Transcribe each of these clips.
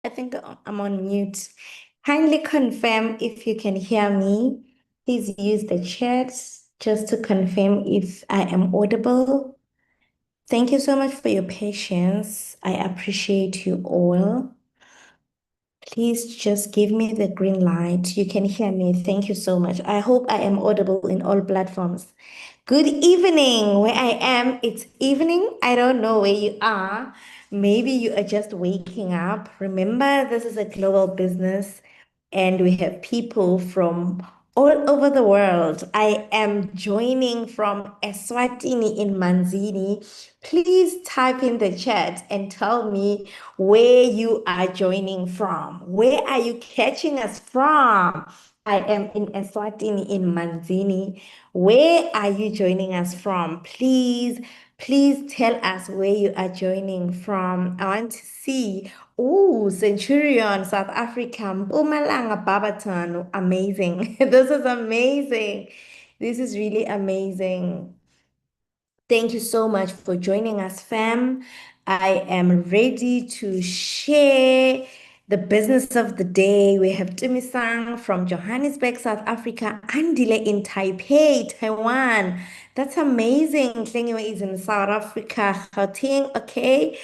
I think I'm on mute. Kindly confirm if you can hear me. Please use the chat just to confirm if I am audible. Thank you so much for your patience. I appreciate you all. Please just give me the green light. You can hear me. Thank you so much. I hope I am audible in all platforms. Good evening. Where I am, it's evening. I don't know where you are. Maybe you are just waking up. Remember, this is a global business and we have people from all over the world. I am joining from Eswatini in Manzini. Please type in the chat and tell me where you are joining from. Where are you catching us from? I am in Eswatini in Manzini. Where are you joining us from? Please tell us where you are joining from. I want to see. Oh, Centurion, South Africa, Mpumalanga, Barberton. Amazing. This is amazing. This is really amazing. Thank you so much for joining us, fam. I am ready to share the business of the day. We have Tumi-san from Johannesburg, South Africa, Andile in Taipei, Taiwan. That's amazing. Tlengiwe is in South Africa, Gauteng, okay.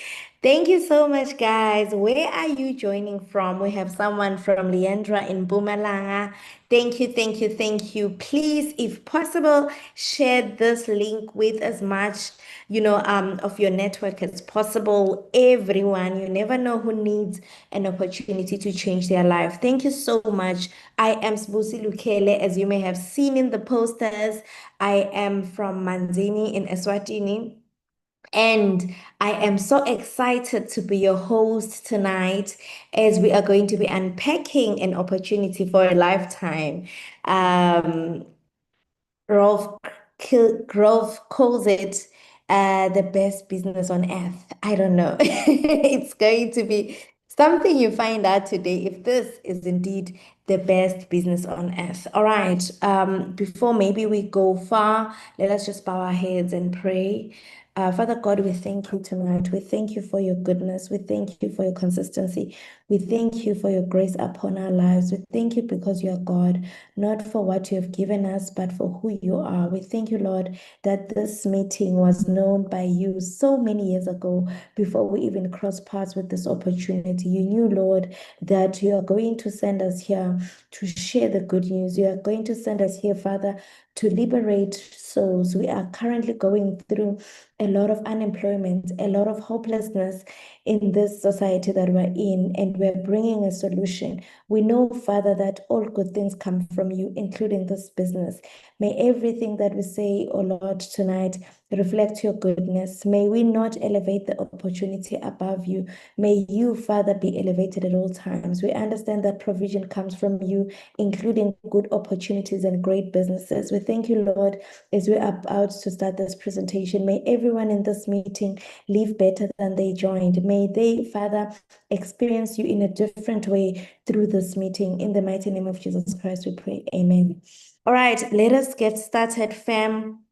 Thank you so much, guys. Where are you joining from? We have someone from Leandra in Mpumalanga. Thank you, thank you, thank you. Please, if possible, share this link with as much, of your network as possible. Everyone, you never know who needs an opportunity to change their life. Thank you so much. I am Sbusi Lukele, as you may have seen in the posters. I am from Manzini in Eswatini. And I am so excited to be your host tonight as we are going to be unpacking an opportunity for a lifetime. Um, Grove calls it the best business on earth. I don't know. It's going to be something you find out today if this is indeed the best business on earth. All right. Before maybe we go far, let us just bow our heads and pray. Father God, we thank you tonight. We thank you for your goodness. We thank you for your consistency. We thank you for your grace upon our lives. We thank you because you are God, not for what you have given us, but for who you are. We thank you, Lord, that this meeting was known by you so many years ago before we even crossed paths with this opportunity. You knew, Lord, that you are going to send us here to share the good news. You are going to send us here, Father, to liberate souls. We are currently going through a lot of unemployment, a lot of hopelessness in this society that we're in, and we're bringing a solution. We know, Father, that all good things come from you, including this business. May everything that we say, oh Lord, tonight reflect your goodness. May we not elevate the opportunity above you. May you, Father, be elevated at all times. We understand that provision comes from you, including good opportunities and great businesses. We thank you, Lord, as we're about to start this presentation. May everyone in this meeting leave better than they joined. May they, Father, experience you in a different way through this meeting. In the mighty name of Jesus Christ, we pray. Amen. All right, let us get started, fam.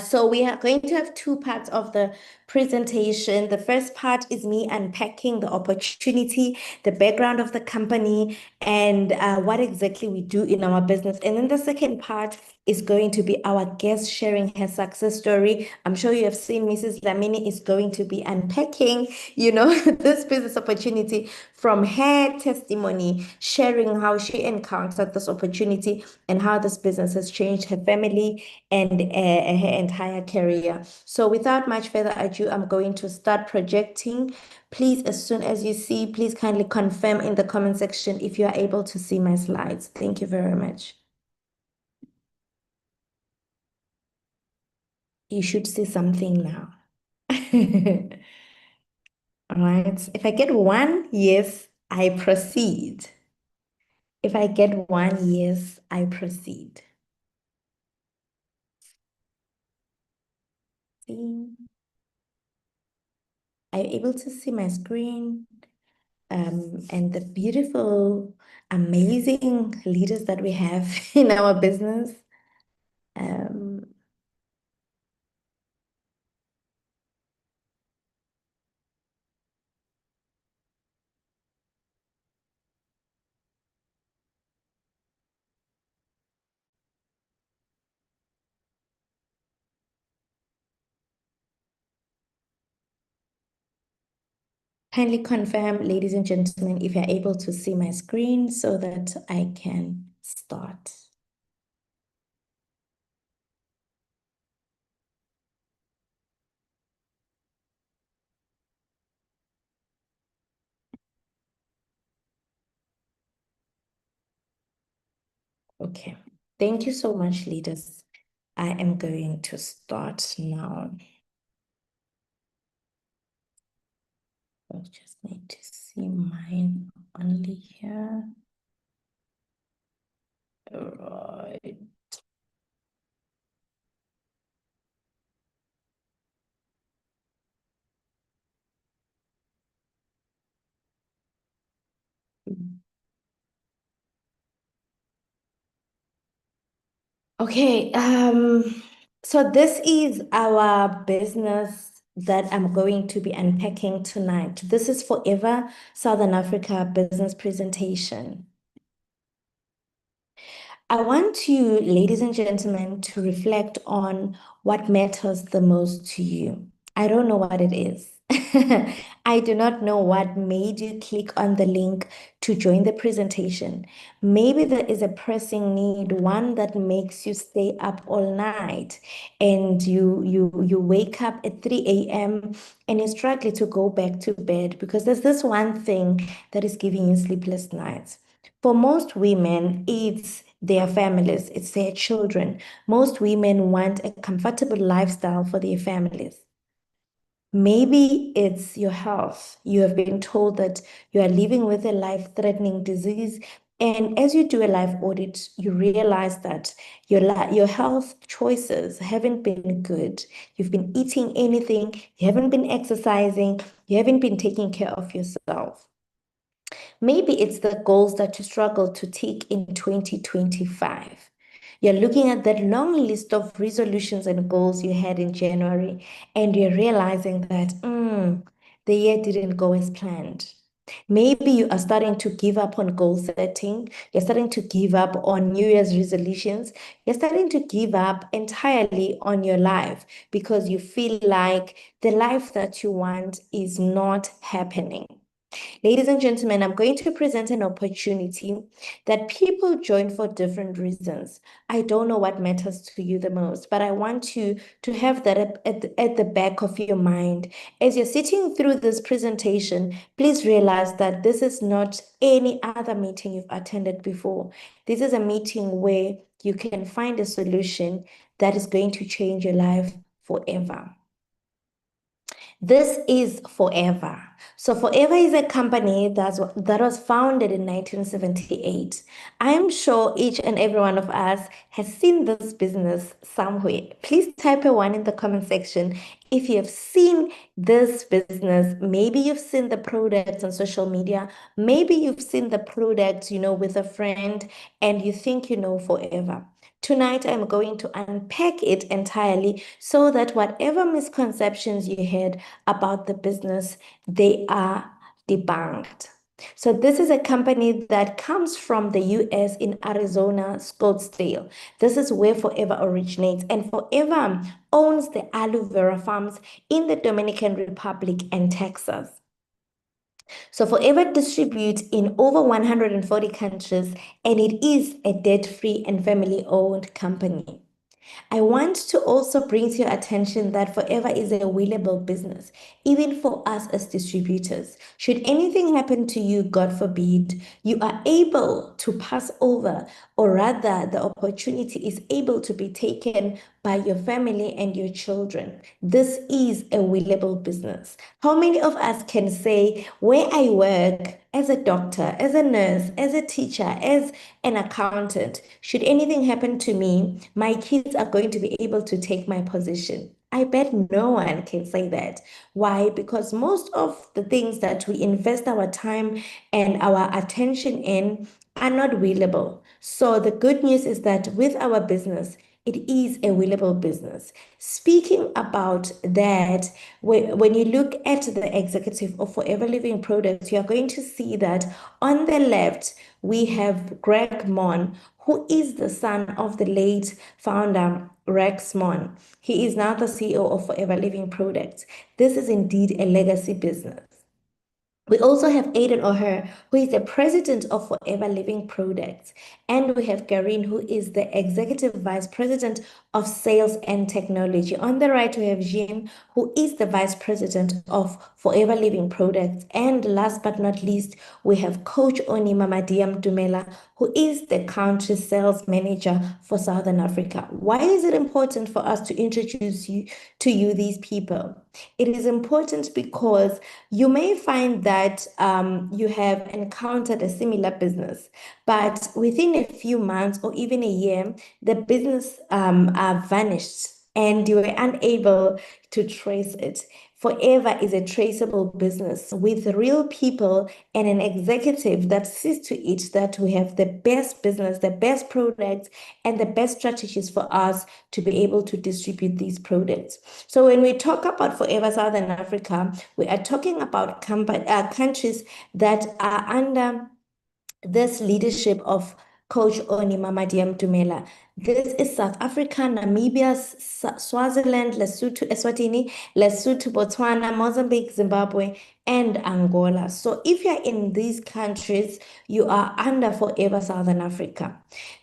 So we are going to have two parts of the presentation. The first part is me unpacking the opportunity, the background of the company, and what exactly we do in our business. And then the second part is going to be our guest sharing her success story. I'm sure you have seen Mrs. Lamini is going to be unpacking, this business opportunity from her testimony, sharing how she encountered this opportunity and how this business has changed her family and her entire career. So without much further ado, I'm going to start projecting. Please, as soon as you see, please kindly confirm in the comment section if you are able to see my slides. Thank you very much. You should see something now. All right. If I get one yes, I proceed. If I get one yes, I proceed. See? Are you able to see my screen? And the beautiful, amazing leaders that we have in our business. Um, Kindly confirm, ladies and gentlemen, if you're able to see my screen so that I can start. Okay. Thank you so much, leaders. I am going to start now. I just need to see mine only here. Right. Okay, so this is our business that I'm going to be unpacking tonight. This is Forever Southern Africa business presentation. I want you, ladies and gentlemen, to reflect on what matters the most to you. I don't know what it is. I do not know what made you click on the link to join the presentation. Maybe there is a pressing need, one that makes you stay up all night and you wake up at 3 a.m. and you struggle to go back to bed because there's this one thing that is giving you sleepless nights. For most women, it's their families, it's their children. Most women want a comfortable lifestyle for their families. Maybe it's your health. You have been told that you are living with a life-threatening disease. And as you do a life audit, you realize that your health choices haven't been good. You've been eating anything, you haven't been exercising, you haven't been taking care of yourself. Maybe it's the goals that you struggle to tick in 2025. You're looking at that long list of resolutions and goals you had in January, and you're realizing that the year didn't go as planned. Maybe you are starting to give up on goal setting. You're starting to give up on New Year's resolutions. You're starting to give up entirely on your life because you feel like the life that you want is not happening. Ladies and gentlemen, I'm going to present an opportunity that people join for different reasons. I don't know what matters to you the most, but I want you to have that at the back of your mind. As you're sitting through this presentation, please realize that this is not any other meeting you've attended before. This is a meeting where you can find a solution that is going to change your life forever. This is Forever. So Forever is a company that was founded in 1978. I am sure each and every one of us has seen this business somewhere. Please type a one in the comment section if you have seen this business. Maybe you've seen the products on social media. Maybe you've seen the products, with a friend and you think you know Forever. Tonight, I'm going to unpack it entirely so that whatever misconceptions you had about the business, they are debunked. So this is a company that comes from the US in Arizona, Scottsdale. This is where Forever originates, and Forever owns the aloe vera farms in the Dominican Republic and Texas. So Forever distributes in over 140 countries, and it is a debt-free and family-owned company. I want to also bring to your attention that Forever is a willable business, even for us as distributors. Should anything happen to you, God forbid, you are able to pass over, or rather, the opportunity is able to be taken by your family and your children. This is a willable business. How many of us can say, where I work as a doctor, as a nurse, as a teacher, as an accountant, should anything happen to me, my kids are going to be able to take my position? I bet no one can say that. Why? Because most of the things that we invest our time and our attention in are not willable. So the good news is that with our business, it is a willable business. Speaking about that, when you look at the executive of Forever Living Products, you are going to see that on the left, we have Greg Mon, who is the son of the late founder, Rex Mon. He is now the CEO of Forever Living Products. This is indeed a legacy business. We also have Aidan O'Hare, who is the president of Forever Living Products. And we have Karine, who is the executive vice president of sales and technology. On the right, we have Jean, who is the vice president of Forever Living Products. And last but not least, we have Coach Oni Mamadiam Dumela, who is the country sales manager for Southern Africa. Why is it important for us to introduce you these people? It is important because you may find that you have encountered a similar business, but within a few months or even a year, the business vanished and you were unable to trace it. Forever is a traceable business with real people and an executive that sees to it that we have the best business, the best products, and the best strategies for us to be able to distribute these products. So when we talk about Forever Southern Africa, we are talking about countries that are under this leadership of Coach Oni Mamadiam Dumela. This is South Africa, Namibia, Swaziland, Lesotho, Eswatini, Lesotho, Botswana, Mozambique, Zimbabwe, and Angola. So if you're in these countries, you are under Forever Southern Africa.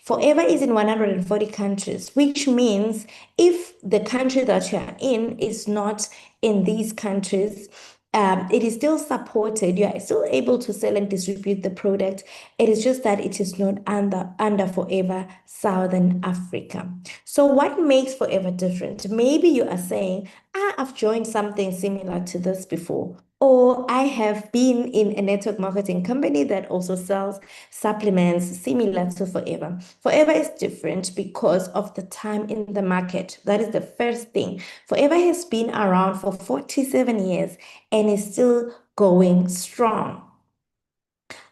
Forever is in 140 countries, which means if the country that you're in is not in these countries, it is still supported. You are still able to sell and distribute the product. It is just that it is not under Forever Southern Africa. So what makes Forever different? Maybe you are saying, I've joined something similar to this before. Or I have been in a network marketing company that also sells supplements similar to Forever. Forever is different because of the time in the market. That is the first thing. Forever has been around for 47 years and is still going strong.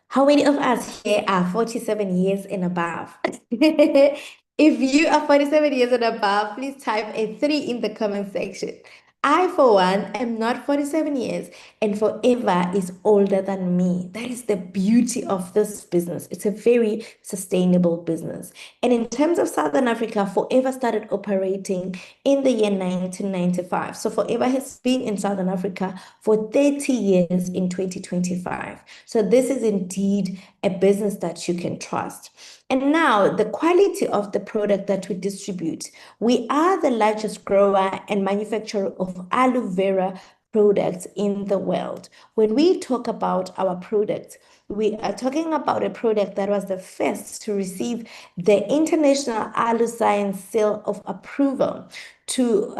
How many of us here are 47 years and above? If you are 47 years and above, please type a 3 in the comment section. I, for one, am not 47 years, and Forever is older than me. That is the beauty of this business. It's a very sustainable business. And in terms of Southern Africa, Forever started operating in the year 1995. So Forever has been in Southern Africa for 30 years in 2025. So this is indeed a business that you can trust. And now the quality of the product that we distribute. We are the largest grower and manufacturer of aloe vera products in the world. When we talk about our products, we are talking about a product that was the first to receive the International Aloe Science Seal of Approval to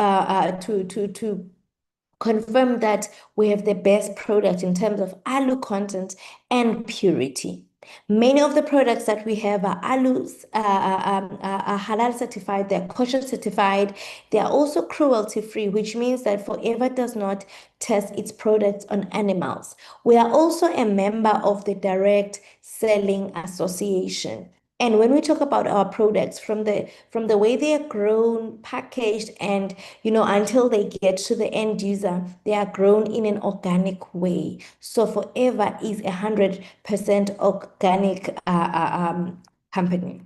confirm that we have the best product in terms of aloe content and purity. Many of the products that we have are are halal certified, they're kosher certified, they are also cruelty free, which means that Forever does not test its products on animals. We are also a member of the Direct Selling Association. And when we talk about our products, from the way they are grown, packaged, and until they get to the end user, they are grown in an organic way. So Forever is 100% organic company.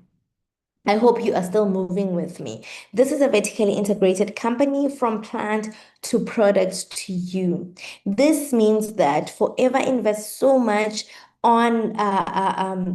I hope you are still moving with me. This is a vertically integrated company from plant to products to you. This means that Forever invests so much on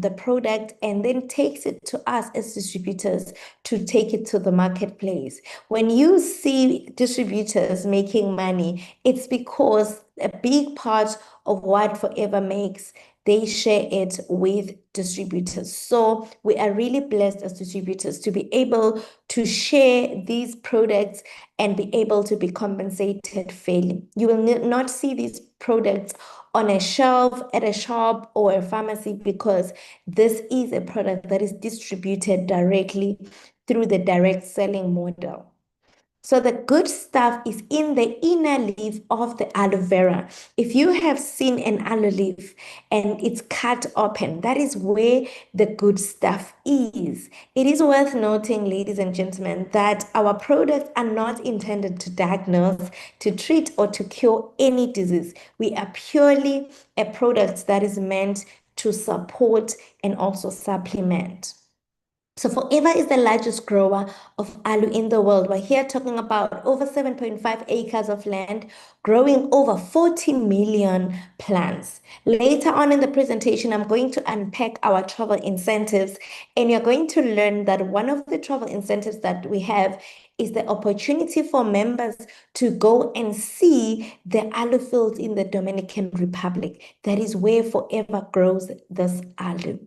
the product and then takes it to us as distributors to take it to the marketplace. When you see distributors making money, it's because a big part of what Forever makes, they share it with distributors. So we are really blessed as distributors to be able to share these products and be able to be compensated fairly. You will not see these products on a shelf at a shop or a pharmacy because this is a product that is distributed directly through the direct selling model. So the good stuff is in the inner leaf of the aloe vera. If you have seen an aloe leaf and it's cut open, that is where the good stuff is. It is worth noting, ladies and gentlemen, that our products are not intended to diagnose, to treat, or to cure any disease. We are purely a product that is meant to support and also supplement. So Forever is the largest grower of aloe in the world. We're here talking about over 7.5 acres of land, growing over 40 million plants. Later on in the presentation, I'm going to unpack our travel incentives, and you're going to learn that one of the travel incentives that we have is the opportunity for members to go and see the aloe fields in the Dominican Republic. That is where Forever grows this aloe.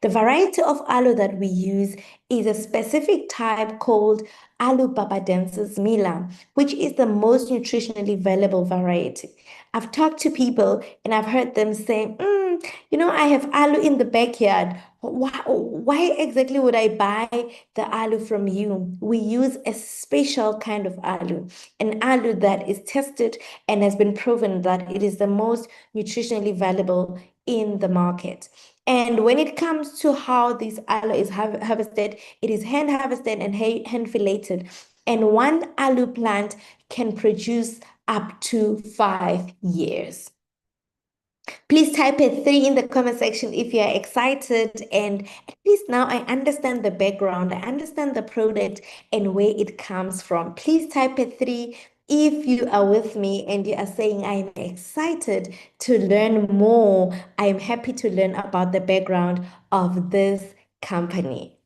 The variety of aloe that we use is a specific type called Aloe barbadensis mila, which is the most nutritionally valuable variety. I've talked to people and I've heard them say, I have aloe in the backyard. Why exactly would I buy the aloe from you? We use a special kind of aloe, an aloe that is tested and has been proven that it is the most nutritionally valuable in the market. And when it comes to how this aloe is harvested, it is hand harvested and hand filleted. And one aloe plant can produce up to 5 years. Please type a three in the comment section if you're excited. And at least now I understand the background, I understand the product and where it comes from. Please type a three if you are with me and you are saying, I'm excited to learn more. I'm happy to learn about the background of this company.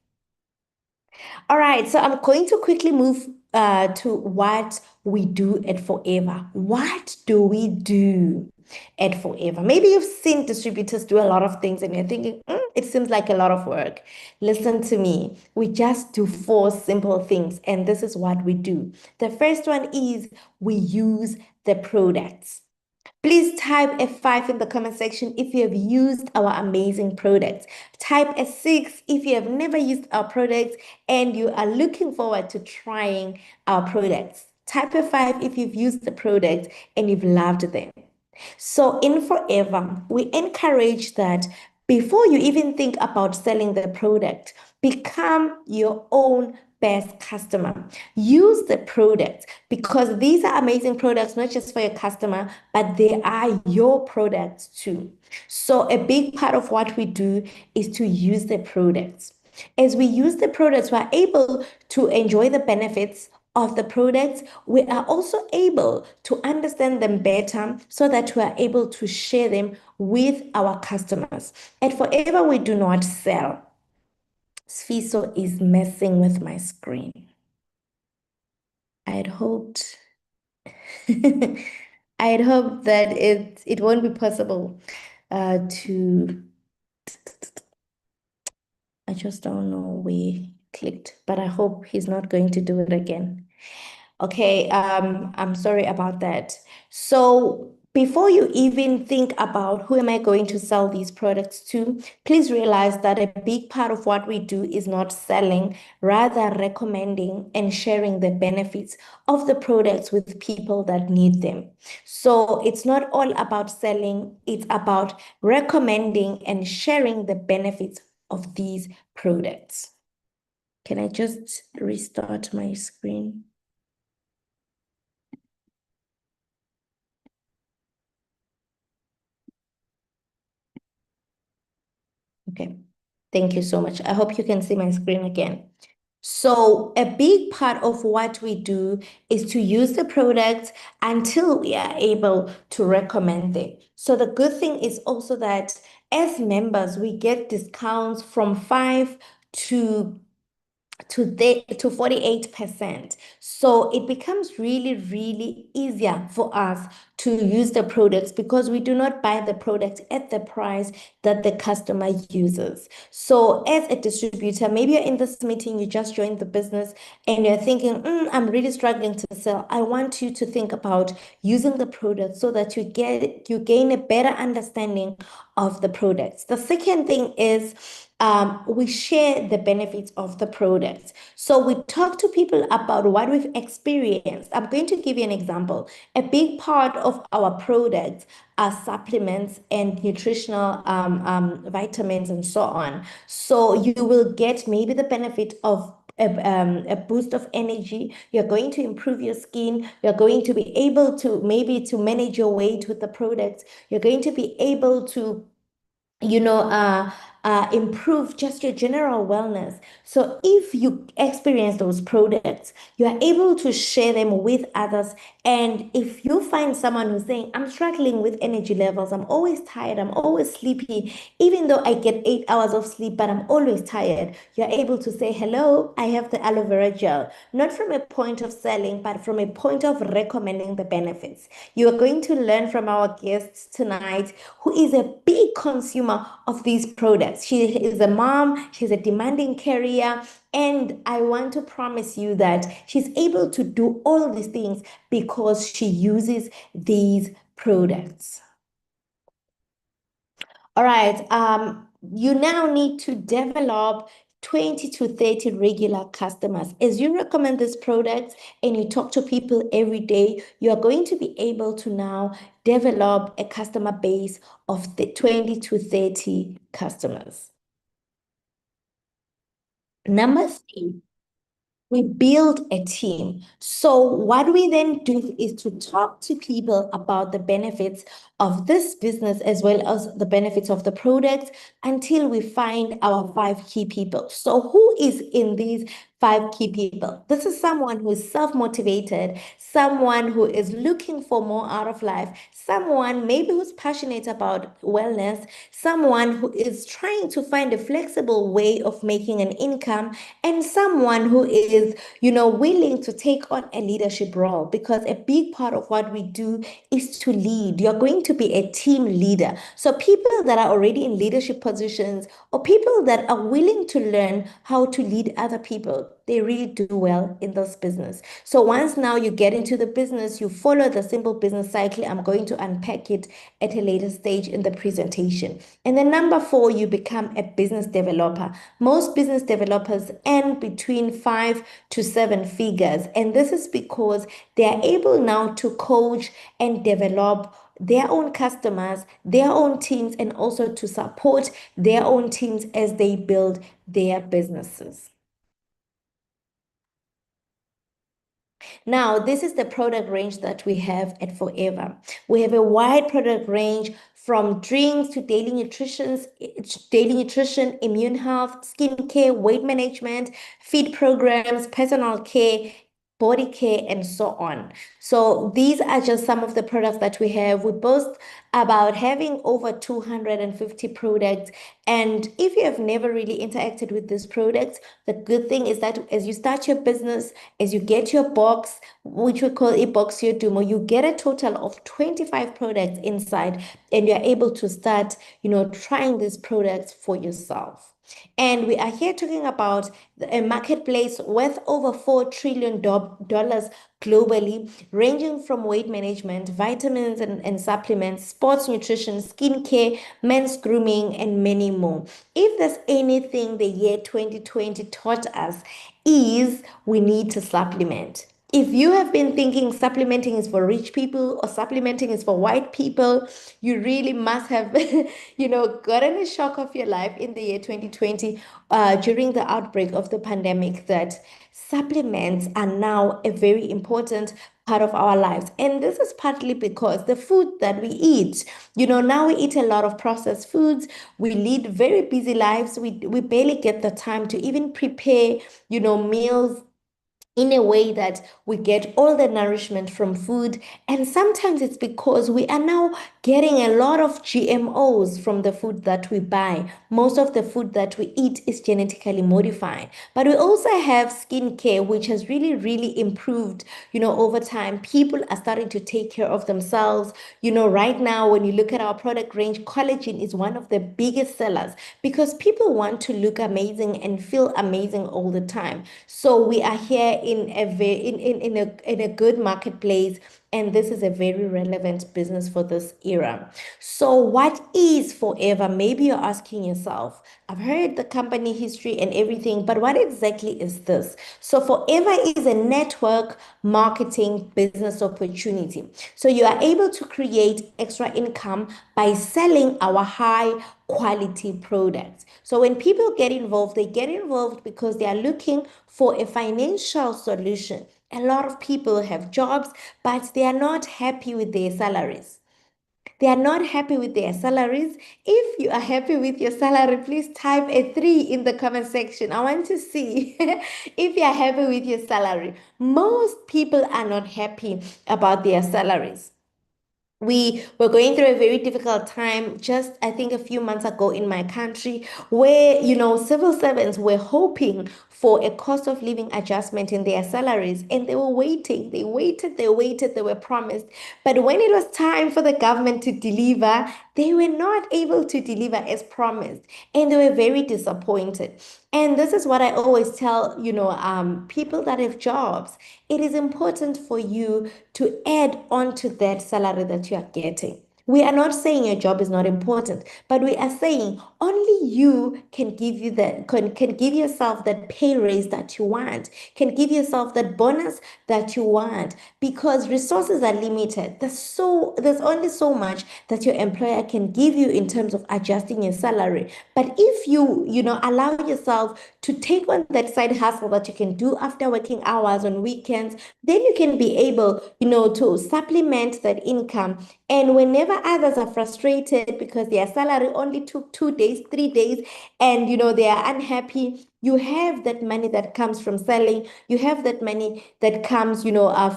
All right, so I'm going to quickly move to what we do at Forever. What do we do at Forever? Maybe you've seen distributors do a lot of things and you're thinking, it seems like a lot of work. Listen to me. We just do four simple things, and this is what we do. The first one is we use the products. Please type a 5 in the comment section if you have used our amazing products. Type a 6 if you have never used our products and you are looking forward to trying our products. Type a 5 if you've used the product and you've loved them. So in Forever, we encourage that before you even think about selling the product, become your own best customer. Use the product because these are amazing products, not just for your customer, but they are your products too. So a big part of what we do is to use the products. As we use the products, we're able to enjoy the benefits of the products. We are also able to understand them better so that we are able to share them with our customers. At Forever, we do not sell. Sfiso is messing with my screen. I had hoped I had hoped that it won't be possible to I just don't know where he clicked, but I hope he's not going to do it again. Okay, I'm sorry about that. So before you even think about who am I going to sell these products to, please realize that a big part of what we do is not selling, rather recommending and sharing the benefits of the products with people that need them. So it's not all about selling, it's about recommending and sharing the benefits of these products. Can I just restart my screen? Okay, thank you so much. I hope you can see my screen again. So a big part of what we do is to use the products until we are able to recommend them. So the good thing is also that as members, we get discounts from 5 to 48%. So it becomes really, really easier for us to use the products because we do not buy the product at the price that the customer uses. So as a distributor, maybe you're in this meeting, you just joined the business and you're thinking, I'm really struggling to sell. I want you to think about using the product so that you gain a better understanding of the products. The second thing is we share the benefits of the products. So we talk to people about what we've experienced. I'm going to give you an example. A big part of our products are supplements and nutritional vitamins and so on. So you will get maybe the benefit of a boost of energy. You're going to improve your skin. You're going to be able to maybe to manage your weight with the products. You're going to be able to you know, improve just your general wellness. So if you experience those products, you are able to share them with others. And if you find someone who's saying, I'm struggling with energy levels, I'm always tired, I'm always sleepy, even though I get 8 hours of sleep, but I'm always tired, you're able to say, hello, I have the aloe vera gel, not from a point of selling, but from a point of recommending the benefits. You are going to learn from our guest tonight, who is a big consumer of these products. She is a mom, she's a demanding career, and I want to promise you that she's able to do all these things because she uses these products. All right. You now need to develop 20 to 30 regular customers. As you recommend this product and you talk to people every day, you are going to be able to now develop a customer base of the 20 to 30 customers. Number three, we build a team. So what we then do is to talk to people about the benefits of this business as well as the benefits of the product until we find our five key people. So who is in these five key people? This is someone who is self-motivated, someone who is looking for more out of life, someone maybe who's passionate about wellness, someone who is trying to find a flexible way of making an income, and someone who is, willing to take on a leadership role, because a big part of what we do is to lead. You're going to be a team leader. So people that are already in leadership positions or people that are willing to learn how to lead other people, they really do well in this business. So once now you get into the business, you follow the simple business cycle. I'm going to unpack it at a later stage in the presentation. And then number four, you become a business developer. Most business developers earn between 5 to 7 figures. And this is because they are able now to coach and develop their own customers, their own teams, and also to support their own teams as they build their businesses. Now, this is the product range that we have at Forever. We have a wide product range from drinks to daily nutrition, immune health, skincare, weight management, feed programs, personal care, body care, and so on. So these are just some of the products that we have. We boast about having over 250 products. And if you have never really interacted with these products, the good thing is that as you start your business, as you get your box, which we call a box Dumo, you get a total of 25 products inside, and you're able to start, trying these products for yourself. And we are here talking about a marketplace worth over $4 trillion globally, ranging from weight management, vitamins and supplements, sports nutrition, skincare, men's grooming, and many more. If there's anything the year 2020 taught us, is we need to supplement. If you have been thinking supplementing is for rich people or supplementing is for white people, you really must have, gotten a shock of your life in the year 2020 during the outbreak of the pandemic, that supplements are now a very important part of our lives. And this is partly because the food that we eat, now we eat a lot of processed foods. We lead very busy lives. We barely get the time to even prepare, meals in a way that we get all the nourishment from food. And sometimes it's because we are now getting a lot of GMOs from the food that we buy. Most of the food that we eat is genetically modified. But we also have skincare, which has really, really improved, over time. People are starting to take care of themselves. Right now, when you look at our product range, collagen is one of the biggest sellers because people want to look amazing and feel amazing all the time. So we are here in a good marketplace, and this is a very relevant business for this era. So what is Forever? Maybe you're asking yourself, I've heard the company history and everything, but what exactly is this? So Forever is a network marketing business opportunity. So you are able to create extra income by selling our high quality products. So when people get involved, they get involved because they are looking for a financial solution. A lot of people have jobs, but they are not happy with their salaries. They are not happy with their salaries. If you are happy with your salary, please type a 3 in the comment section. I want to see if you are happy with your salary. Most people are not happy about their salaries. We were going through a very difficult time just, I think, a few months ago in my country, where, civil servants were hoping for a cost of living adjustment in their salaries, and they were waiting. They waited, they waited, they were promised. But when it was time for the government to deliver, they were not able to deliver as promised, and they were very disappointed. And this is what I always tell, people that have jobs. It is important for you to add on to that salary that you are getting. We are not saying your job is not important, but we are saying only you can give yourself that pay raise that you want, can give yourself that bonus that you want, because resources are limited. There's only so much that your employer can give you in terms of adjusting your salary. But if you allow yourself to take on that side hustle that you can do after working hours on weekends, then you can be able, to supplement that income. And whenever others are frustrated because their salary only took 2 days, 3 days, and they are unhappy, you have that money that comes from selling. You have that money that comes,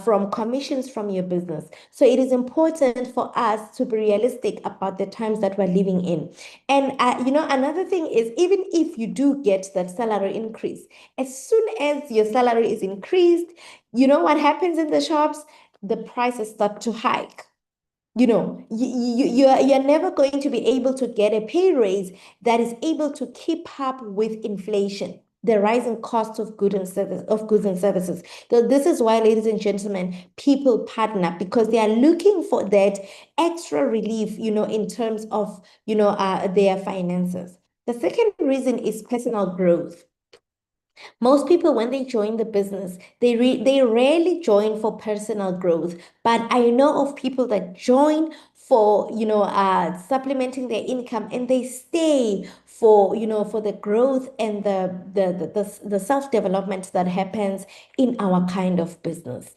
from commissions from your business. So it is important for us to be realistic about the times that we're living in. And another thing is, even if you do get that salary increase, as soon as your salary is increased, you know what happens in the shops? The prices start to hike. You're never going to be able to get a pay raise that is able to keep up with inflation, the rising cost of goods and services. So this is why, ladies and gentlemen, people partner, because they are looking for that extra relief, in terms of, their finances. The second reason is personal growth. Most people, when they join the business, they rarely join for personal growth. But I know of people that join for, supplementing their income, and they stay for, for the growth and the self-development that happens in our kind of business.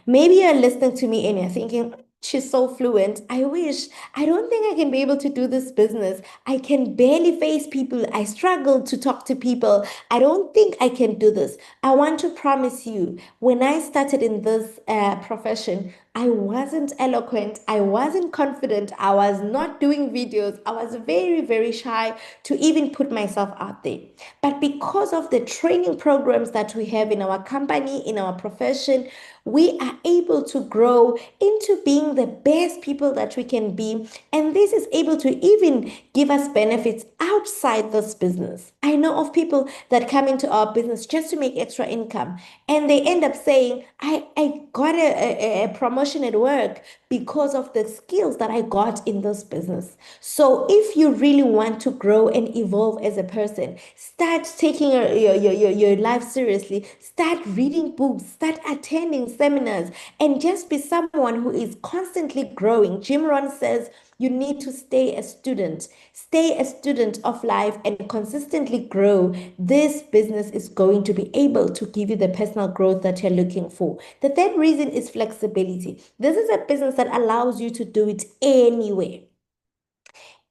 Maybe you're listening to me and you're thinking, she's so fluent. I wish. I don't think I can be able to do this business. I can barely face people. I struggle to talk to people. I don't think I can do this. I want to promise you, when I started in this profession, I wasn't eloquent. I wasn't confident. I was not doing videos. I was very, very shy to even put myself out there. But because of the training programs that we have in our company, in our profession, we are able to grow into being the best people that we can be. And this is able to even give us benefits outside this business. I know of people that come into our business just to make extra income, and they end up saying, I got a promotion at work because of the skills that I got in this business. So if you really want to grow and evolve as a person, start taking your life seriously, start reading books, start attending seminars, and just be someone who is constantly growing. Jim Rohn says you need to stay a student of life and consistently grow. This business is going to be able to give you the personal growth that you're looking for. The third reason is flexibility. This is a business that allows you to do it anywhere.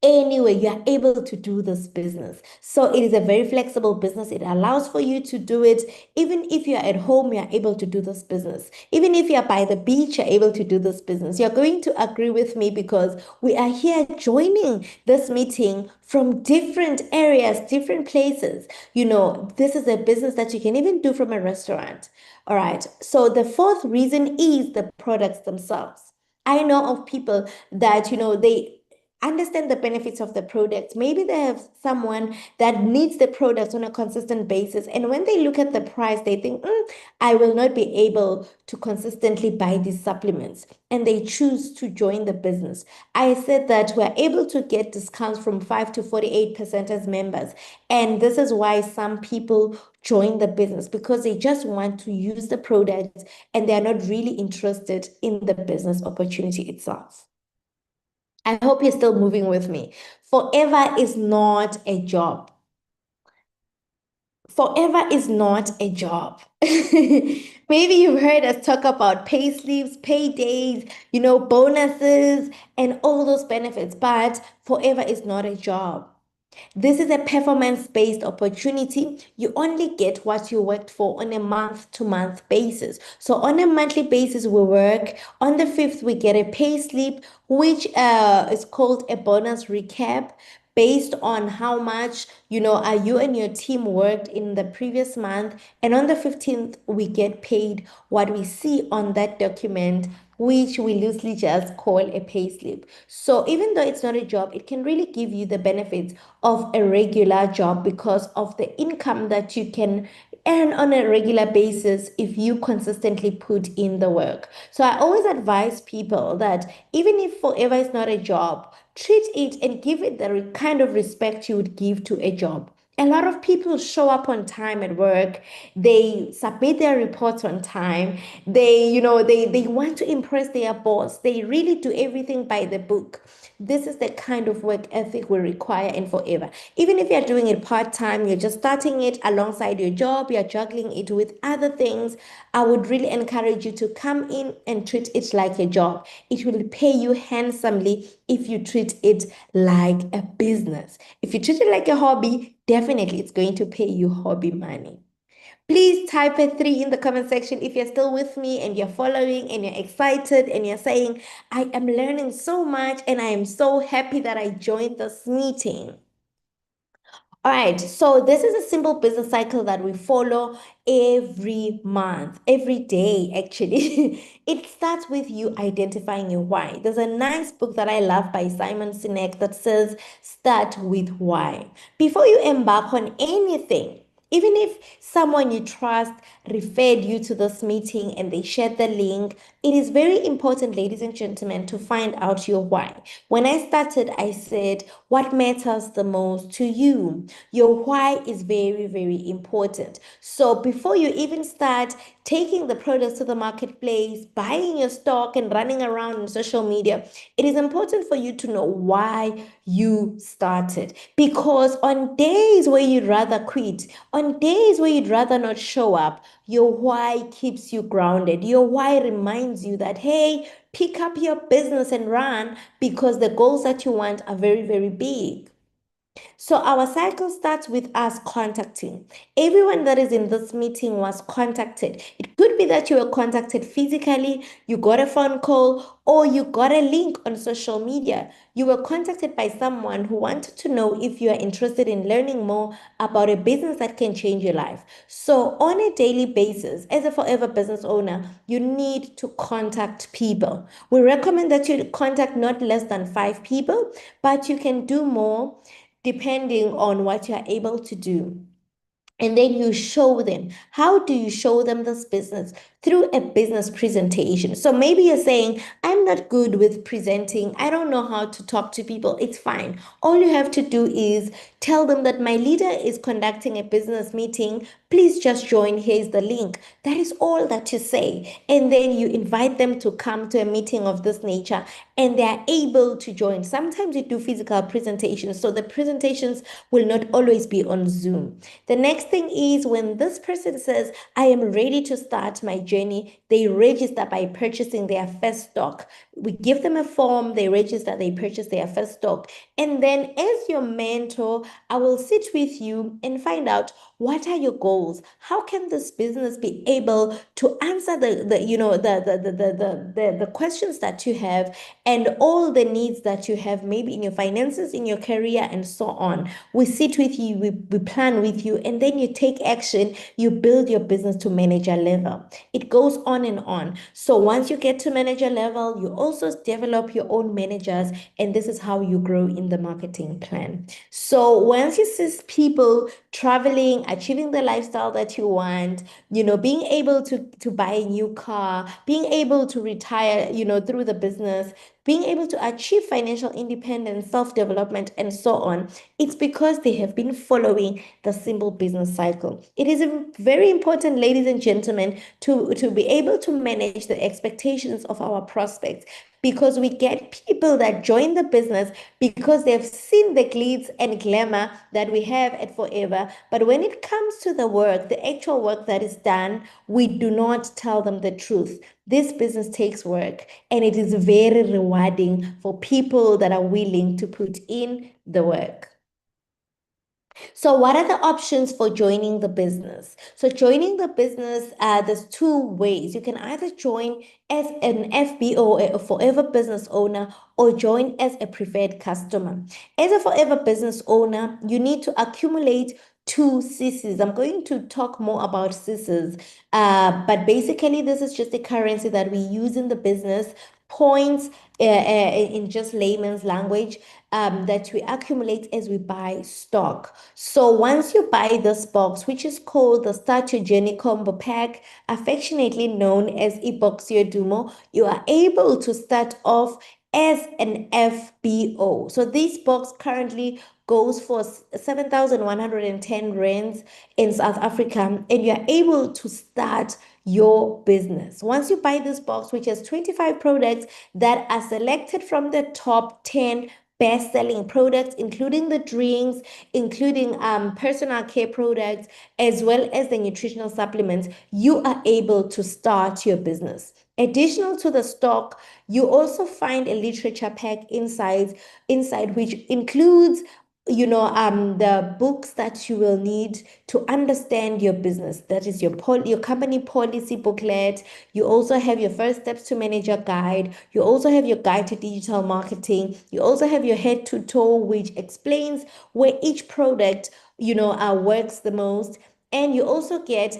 Anyway, you are able to do this business. So it is a very flexible business. It allows for you to do it. Even if you're at home, you're able to do this business. Even if you're by the beach, you're able to do this business. You're going to agree with me, because we are here joining this meeting from different areas, different places. This is a business that you can even do from a restaurant. All right. So the fourth reason is the products themselves. I know of people that, they understand the benefits of the product. Maybe they have someone that needs the products on a consistent basis. And when they look at the price, they think, I will not be able to consistently buy these supplements. And they choose to join the business. I said that we're able to get discounts from 5 to 48% as members. And this is why some people join the business, because they just want to use the product and they're not really interested in the business opportunity itself. I hope you're still moving with me. Forever is not a job. Forever is not a job. Maybe you've heard us talk about pay slips, paydays, bonuses, and all those benefits, but forever is not a job. This is a performance-based opportunity. You only get what you worked for on a month-to-month basis. So on a monthly basis, we work. On the 5th, we get a pay slip, which is called a bonus recap based on how much, you and your team worked in the previous month. And on the 15th, we get paid what we see on that document, which we loosely just call a pay slip. So even though it's not a job, it can really give you the benefits of a regular job because of the income that you can earn on a regular basis if you consistently put in the work. So I always advise people that even if forever is not a job, treat it and give it the kind of respect you would give to a job. A lot of people show up on time at work. They submit their reports on time. They want to impress their boss. They really do everything by the book. This is the kind of work ethic we require in forever. Even if you're doing it part-time, you're just starting it alongside your job, you're juggling it with other things, I would really encourage you to come in and treat it like a job. It will pay you handsomely if you treat it like a business. If you treat it like a hobby, definitely it's going to pay you hobby money. Please type a 3 in the comment section if you're still with me and you're following and you're excited and you're saying, I am learning so much and I am so happy that I joined this meeting. All right, so this is a simple business cycle that we follow every month, every day, actually. It starts with you identifying your why. There's a nice book that I love by Simon Sinek that says, start with why. Before you embark on anything, even if someone you trust referred you to this meeting and they shared the link, it is very important, ladies and gentlemen, to find out your why. When I started, I said, what matters the most to you? Your why is very, very important. So before you even start taking the products to the marketplace, buying your stock, and running around on social media, it is important for you to know why you started. Because on days where you'd rather quit, on days where you'd rather not show up, your why keeps you grounded. Your why reminds you that, hey, pick up your business and run because the goals that you want are very, very big. So our cycle starts with us contacting. Everyone that is in this meeting was contacted. It could be that you were contacted physically, you got a phone call, or you got a link on social media. You were contacted by someone who wanted to know if you are interested in learning more about a business that can change your life. So on a daily basis, as a forever business owner, you need to contact people. We recommend that you contact not less than 5 people, but you can do more depending on what you're able to do. And then you show them. How do you show them this business? Through a business presentation. So maybe you're saying, I'm not good with presenting. I don't know how to talk to people. It's fine. All you have to do is tell them that my leader is conducting a business meeting. Please just join. Here's the link. That is all that you say. And then you invite them to come to a meeting of this nature and they are able to join. Sometimes we do physical presentations. So the presentations will not always be on Zoom. The next thing is when this person says, I am ready to start my journey, they register by purchasing their first stock. We give them a form, they register, they purchase their first stock. And then as your mentor, I will sit with you and find out what are your goals? How can this business be able to answer the questions that you have and all the needs that you have, maybe in your finances, in your career, and so on. We sit with you, we plan with you, and then you take action. You build your business to manager level. It goes on and on. So once you get to manager level, you also develop your own managers, and this is how you grow in the marketing plan. So once you see people traveling, achieving the lifestyle that you want, being able to buy a new car, being able to retire, through the business, being able to achieve financial independence, self-development, and so on, it's because they have been following the simple business cycle. It is very important, ladies and gentlemen, to be able to manage the expectations of our prospects because we get people that join the business because they've seen the glitz and glamour that we have at Forever. But when it comes to the work, the actual work that is done, we do not tell them the truth. This business takes work and it is very rewarding for people that are willing to put in the work. So, what are the options for joining the business? So, joining the business, there's two ways. You can either join as an FBO, a forever business owner, or join as a preferred customer. As a forever business owner, you need to accumulate two CCs. I'm going to talk more about CCs, but basically, this is just the currency that we use in the business. Points in just layman's language that we accumulate as we buy stock. So once you buy this box, which is called the Start Your Journey Combo Pack, affectionately known as iBoxio Dumo, you are able to start off as an FBO. So this box currently goes for 7,110 rands in South Africa, and you're able to start your business. Once you buy this box, which has 25 products that are selected from the top 10 best-selling products, including the drinks, including personal care products, as well as the nutritional supplements, you are able to start your business. Additional to the stock, you also find a literature pack inside which includes the books that you will need to understand your business. That is your company policy booklet. You also have your first steps to manager guide. You also have your guide to digital marketing. You also have your head to toe, which explains where each product, works the most. And you also get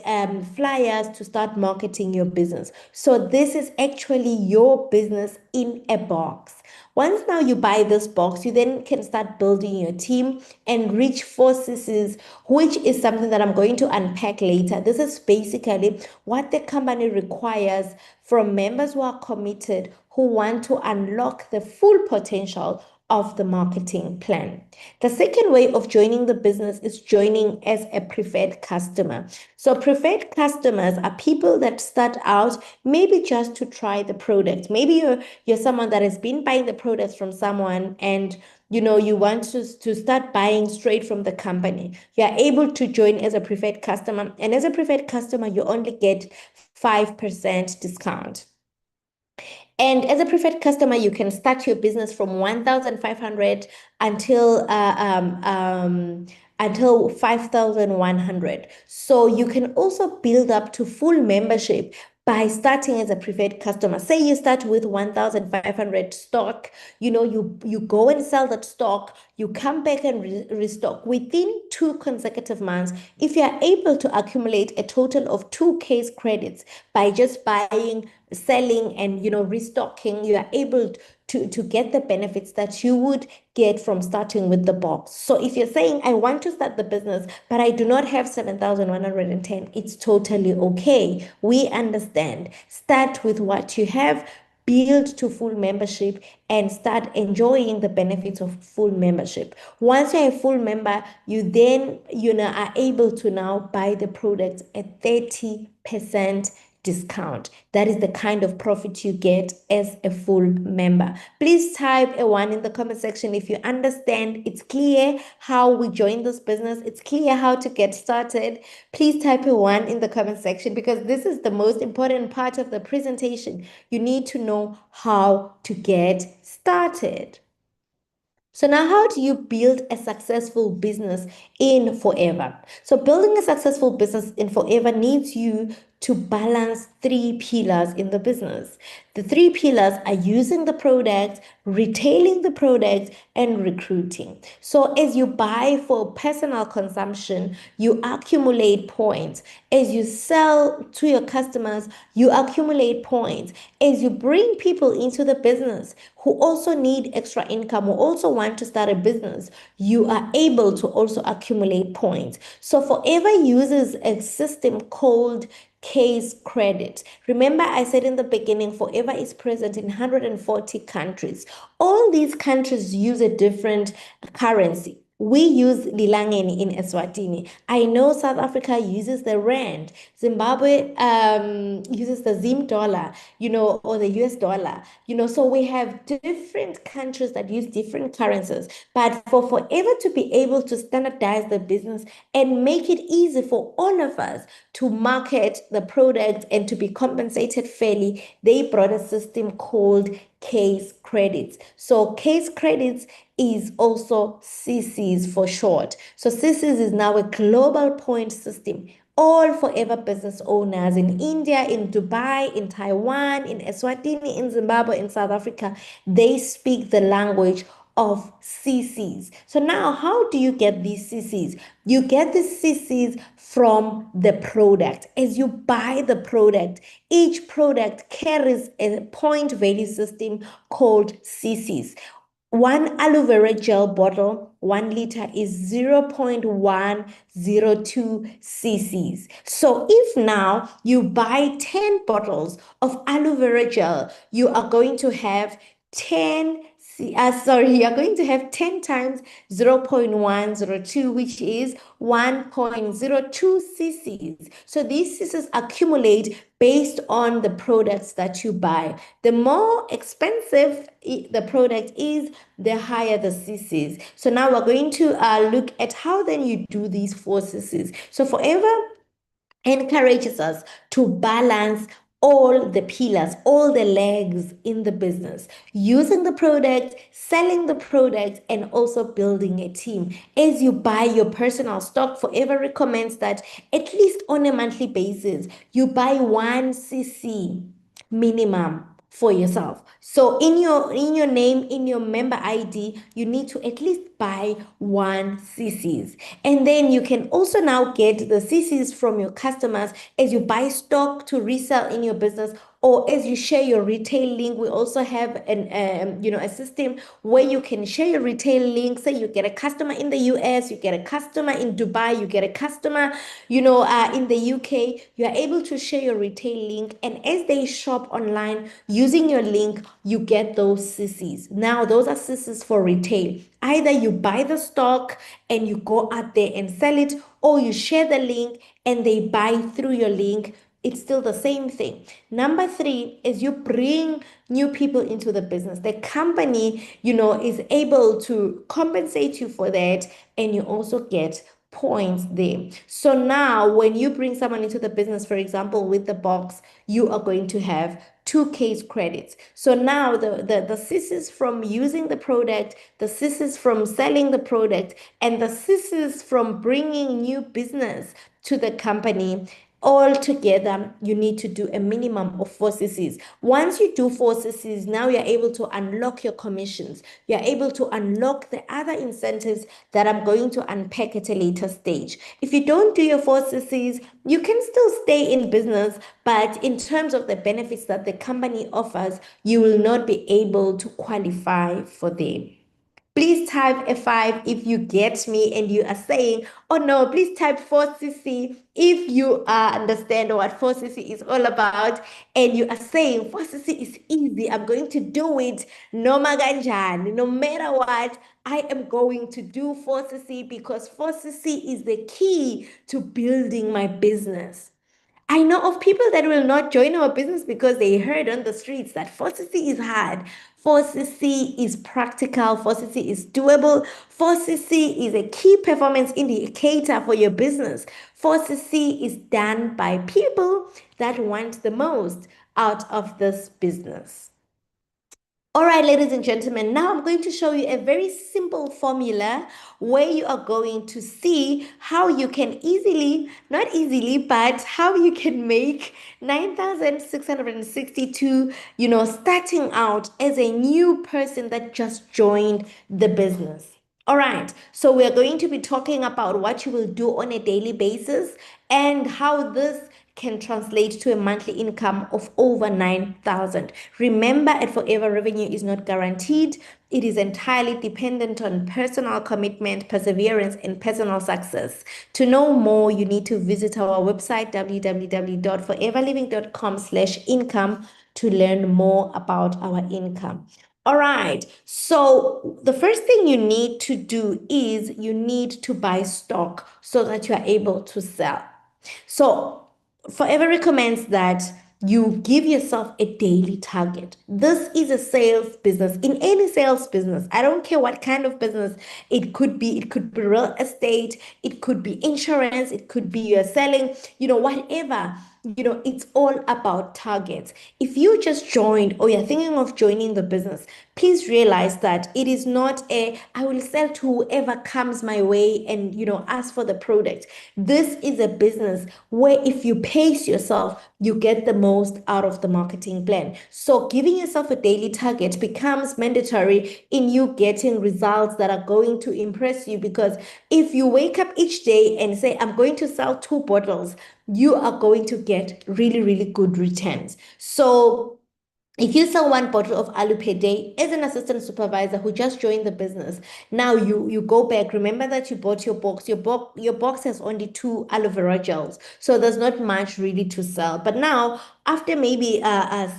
flyers to start marketing your business. So this is actually your business in a box. Once now you buy this box, you then can start building your team and reach 4 CCs, which is something that I'm going to unpack later. This is basically what the company requires from members who are committed, who want to unlock the full potential of the marketing plan. The second way of joining the business is joining as a preferred customer. So preferred customers are people that start out maybe just to try the product. Maybe you're someone that has been buying the products from someone and you want to start buying straight from the company. You are able to join as a preferred customer, and as a preferred customer, you only get 5% discount. And as a preferred customer, you can start your business from 1,500 until 5,100. So you can also build up to full membership by starting as a preferred customer. Say you start with 1,500 stock, you go and sell that stock, you come back and restock within 2 consecutive months. If you are able to accumulate a total of 2K credits by just buying, selling, and restocking, you are able to get the benefits that you would get from starting with the box. So if you're saying, I want to start the business, but I do not have 7,110, it's totally okay. We understand. Start with what you have, build to full membership, and start enjoying the benefits of full membership. Once you're a full member, you then are able to now buy the products at 30% discount. That is the kind of profit you get as a full member. Please type a 1 in the comment section if you understand. It's clear how we join this business. It's clear how to get started. Please type a 1 in the comment section because this is the most important part of the presentation. You need to know how to get started. So now how do you build a successful business in Forever? So building a successful business in Forever needs you to balance 3 pillars in the business. The 3 pillars are using the product, retailing the product, and recruiting. So as you buy for personal consumption, you accumulate points. As you sell to your customers, you accumulate points. As you bring people into the business who also need extra income, who also want to start a business, you are able to also accumulate points. So Forever uses a system called case credit. Remember, I said in the beginning, Forever is present in 140 countries. All these countries use a different currency. We use Lilangeni in Eswatini. I know South Africa uses the rand. Zimbabwe uses the Zim dollar, or the US dollar. So we have different countries that use different currencies. But for Forever to be able to standardize the business and make it easy for all of us to market the product and to be compensated fairly, they brought a system called case credits. So case credits is also CCs for short. So CCs is now a global point system. All Forever business owners in India, in Dubai, in Taiwan, in Eswatini, in Zimbabwe, in South Africa, they speak the language of CCs. So now, how do you get these CCs? You get the CCs from the product. As you buy the product, each product carries a point value system called CCs. One aloe vera gel bottle, 1 liter, is 0.102 cc's. So if now you buy 10 bottles of aloe vera gel, you are going to have 10 you're going to have 10 times 0.102, which is 1.02 cc's. So these cc's accumulate based on the products that you buy. The more expensive the product is, the higher the cc's. So now we're going to look at how then you do these 4 cc's. So Forever encourages us to balance all the pillars, all the legs in the business, using the product, selling the product, and also building a team. As you buy your personal stock, Forever recommends that at least on a monthly basis, you buy 1 cc minimum for yourself. So in your name, in your member ID, you need to at least buy 1 cc's. And then you can also now get the cc's from your customers as you buy stock to resell in your business, or as you share your retail link. We also have a system where you can share your retail link. Say you get a customer in the US, you get a customer in Dubai, you get a customer, in the UK. You are able to share your retail link, and as they shop online using your link, you get those cc's. Now, those are cc's for retail. Either you buy the stock and you go out there and sell it, or you share the link and they buy through your link. It's still the same thing. Number 3 is you bring new people into the business. The company, is able to compensate you for that, and you also get points there. So now when you bring someone into the business, for example, with the box, you are going to have 2 case credits. So now the cc's from using the product, the cc's from selling the product, and the cc's from bringing new business to the company, all together, you need to do a minimum of 4 cc's. Once you do 4 cc's, now you're able to unlock your commissions. You're able to unlock the other incentives that I'm going to unpack at a later stage. If you don't do your 4 cc's, you can still stay in business, but in terms of the benefits that the company offers, you will not be able to qualify for them. Please type a 5 if you get me and you are saying, oh no, please type 4cc if you understand what 4cc is all about, and you are saying 4cc is easy, I'm going to do it no matter what. I am going to do 4cc because 4cc is the key to building my business. I know of people that will not join our business because they heard on the streets that 4cc is hard. 4cc is practical. 4cc is doable. 4cc is a key performance indicator for your business. 4cc is done by people that want the most out of this business. All right, ladies and gentlemen, now I'm going to show you a very simple formula where you are going to see how you can easily, not easily, but how you can make 9,662, starting out as a new person that just joined the business. All right, so we're going to be talking about what you will do on a daily basis and how this can translate to a monthly income of over 9,000. Remember, at Forever, revenue is not guaranteed. It is entirely dependent on personal commitment, perseverance, and personal success. To know more, you need to visit our website, www.foreverliving.com/income, to learn more about our income. All right. So the first thing you need to do is you need to buy stock so that you are able to sell. So Forever recommends that you give yourself a daily target. This is a sales business. In any sales business, I don't care what kind of business it could be real estate, it could be insurance, it could be you're selling, whatever. It's all about targets. If you just joined or you're thinking of joining the business, please realize that it is not I will sell to whoever comes my way and ask for the product. This is a business where if you pace yourself, you get the most out of the marketing plan. So giving yourself a daily target becomes mandatory in you getting results that are going to impress you, because if you wake up each day and say, I'm going to sell 2 bottles, you are going to get really, really good returns. So if you sell 1 bottle of alu per day as an assistant supervisor who just joined the business, now you go back. Remember that you bought your box. Your box has only 2 aloe vera gels, so there's not much really to sell. But now, after maybe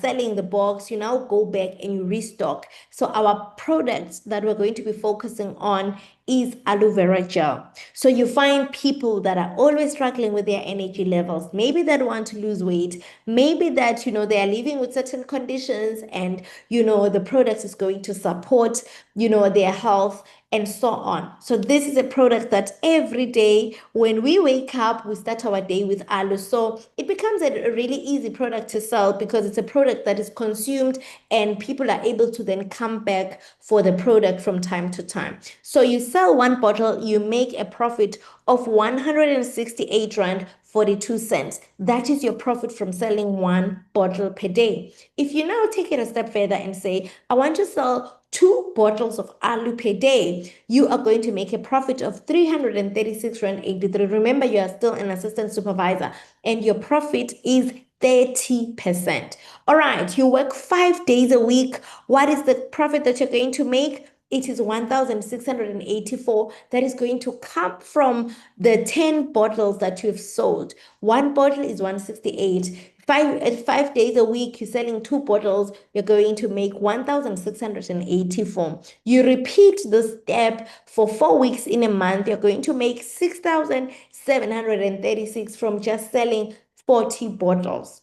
selling the box, you now go back and you restock. So our products that we're going to be focusing on is aloe vera gel. So you find people that are always struggling with their energy levels, maybe that want to lose weight, maybe that they are living with certain conditions, and the product is going to support their health and so on. So this is a product that every day when we wake up, we start our day with aloe. So it becomes a really easy product to sell because it's a product that is consumed and people are able to then come back for the product from time to time. So you sell 1 bottle, you make a profit of 168 Rand 42 cents. That is your profit from selling 1 bottle per day. If you now take it a step further and say, I want to sell 2 bottles of alu per day, you are going to make a profit of 336 Rand 83. Remember, you are still an assistant supervisor and your profit is 30%. All right, you work 5 days a week. What is the profit that you're going to make? It is 1,684 that is going to come from the 10 bottles that you've sold. 1 bottle is 168. At 5 days a week, you're selling 2 bottles, you're going to make 1,684. You repeat this step for 4 weeks in a month, you're going to make 6,736 from just selling 40 bottles.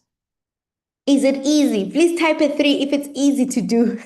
Is it easy? Please type a 3 if it's easy to do.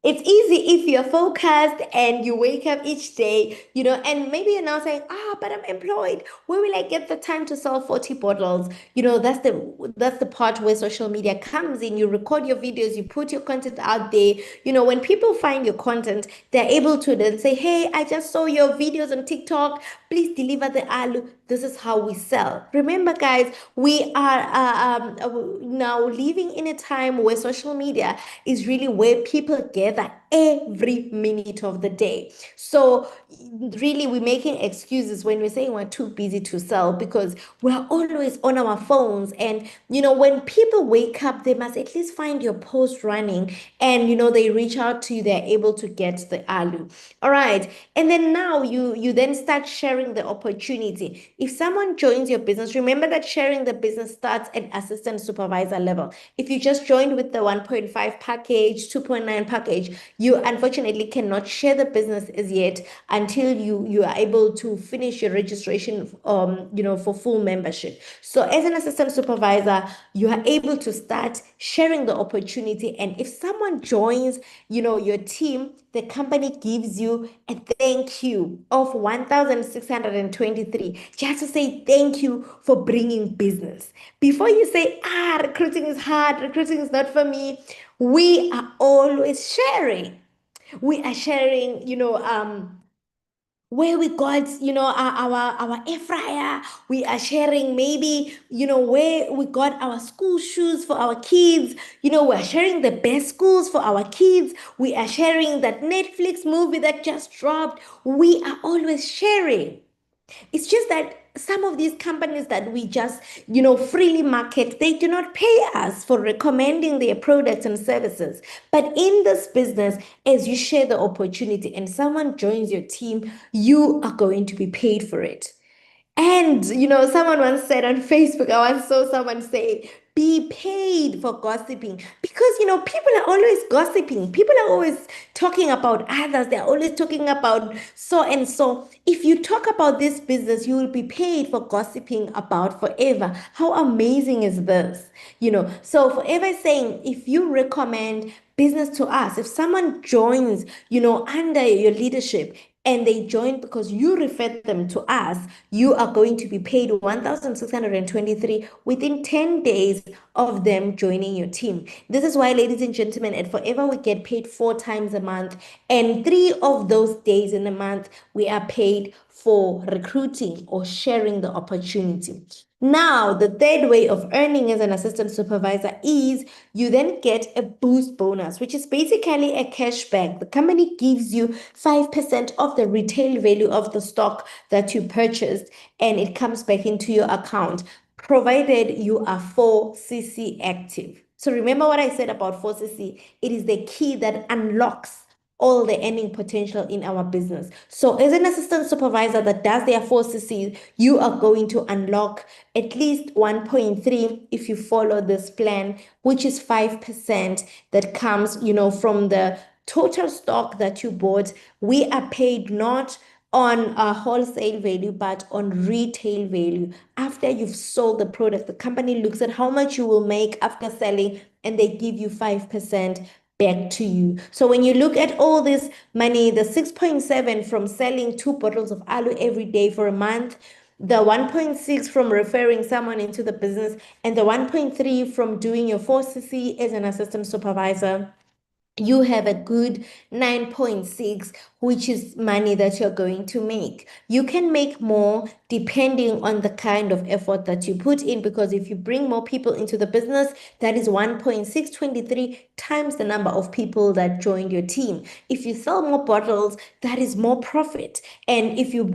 It's easy if you're focused and you wake up each day, and maybe you're now saying, but I'm employed. Where will I get the time to sell 40 bottles? That's the part where social media comes in. You record your videos, you put your content out there. When people find your content, they're able to then say, hey, I just saw your videos on TikTok. Please deliver the alu. This is how we sell. Remember, guys, we are now living in a time where social media is really where people gather every minute of the day. So really, we're making excuses when we're saying we're too busy to sell because we're always on our phones. And when people wake up, they must at least find your post running, and they reach out to you, they're able to get the alu. All right. And then now you then start sharing the opportunity. If someone joins your business, remember that sharing the business starts at assistant supervisor level. If you just joined with the 1.5 package, 2.9 package, you unfortunately cannot share the business as yet until you are able to finish your registration for full membership. So as an assistant supervisor, you are able to start sharing the opportunity. And if someone joins your team, the company gives you a thank you of 1,623 just to say thank you for bringing business. Before you say, recruiting is hard, recruiting is not for me, we are always sharing. We are sharing, where we got our air fryer. We are sharing maybe where we got our school shoes for our kids. We're sharing the best schools for our kids. We are sharing that Netflix movie that just dropped. We are always sharing. It's just that some of these companies that we just, freely market, they do not pay us for recommending their products and services. But in this business, as you share the opportunity and someone joins your team, you are going to be paid for it. And someone once said on Facebook, I once saw someone say, be paid for gossiping because people are always gossiping. People are always talking about others. They're always talking about so and so. If you talk about this business, you will be paid for gossiping about Forever. How amazing is this? So Forever is saying if you recommend business to us, if someone joins, under your leadership, and they join because you referred them to us, you are going to be paid 1,623 within 10 days of them joining your team. This is why, ladies and gentlemen, at Forever, we get paid 4 times a month, and 3 of those days in a month, we are paid for recruiting or sharing the opportunity. Now, the third way of earning as an assistant supervisor is you then get a boost bonus, which is basically a cashback. The company gives you 5% of the retail value of the stock that you purchased, and it comes back into your account, provided you are 4CC active. So remember what I said about 4CC? It is the key that unlocks all the earning potential in our business. So as an assistant supervisor that does their 4CC, you are going to unlock at least 1.3 if you follow this plan, which is 5% that comes, from the total stock that you bought. We are paid not on a wholesale value, but on retail value. After you've sold the product, the company looks at how much you will make after selling, and they give you 5% back to you. So when you look at all this money, the 6.7 from selling 2 bottles of aloe every day for a month, the 1.6 from referring someone into the business, and the 1.3 from doing your 4CC as an assistant supervisor, you have a good 9.6, which is money that you're going to make. You can make more depending on the kind of effort that you put in, because if you bring more people into the business, that is 1.623 times the number of people that joined your team. If you sell more bottles, that is more profit. And if you're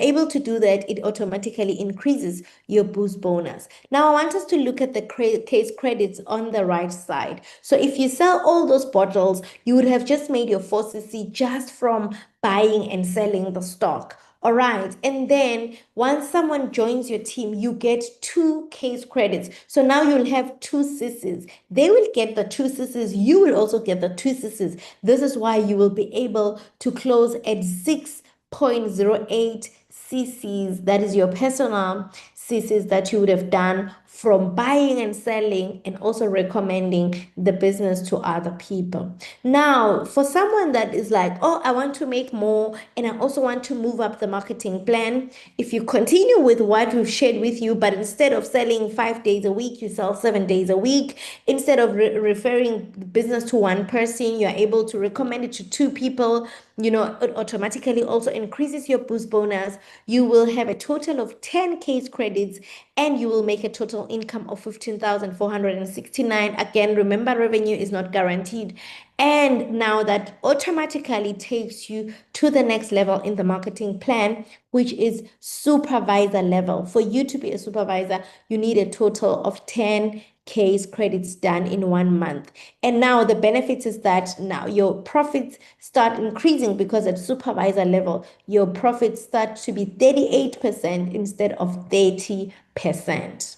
able to do that, it automatically increases your boost bonus. Now, I want us to look at the case credits on the right side. So if you sell all those bottles, you would have just made your 4CC just from buying and selling the stock. All right. And then once someone joins your team, you get 2 case credits. So now you'll have 2CCs. They will get the 2CCs. You will also get the 2CCs. This is why you will be able to close at 6.08 CCs. That is your personal CCs that you would have done from buying and selling, and also recommending the business to other people. Now, for someone that is like, oh, I want to make more and I also want to move up the marketing plan, if you continue with what we've shared with you, but instead of selling 5 days a week, you sell 7 days a week. Instead of referring business to one person, you're able to recommend it to 2 people. It automatically also increases your boost bonus. You will have a total of 10 case credits, and you will make a total income of 15,469. Again, remember, revenue is not guaranteed. And now that automatically takes you to the next level in the marketing plan, which is supervisor level. For you to be a supervisor, you need a total of 10 case credits done in 1 month. And now the benefits is that now your profits start increasing, because at supervisor level, your profits start to be 38% instead of 30%.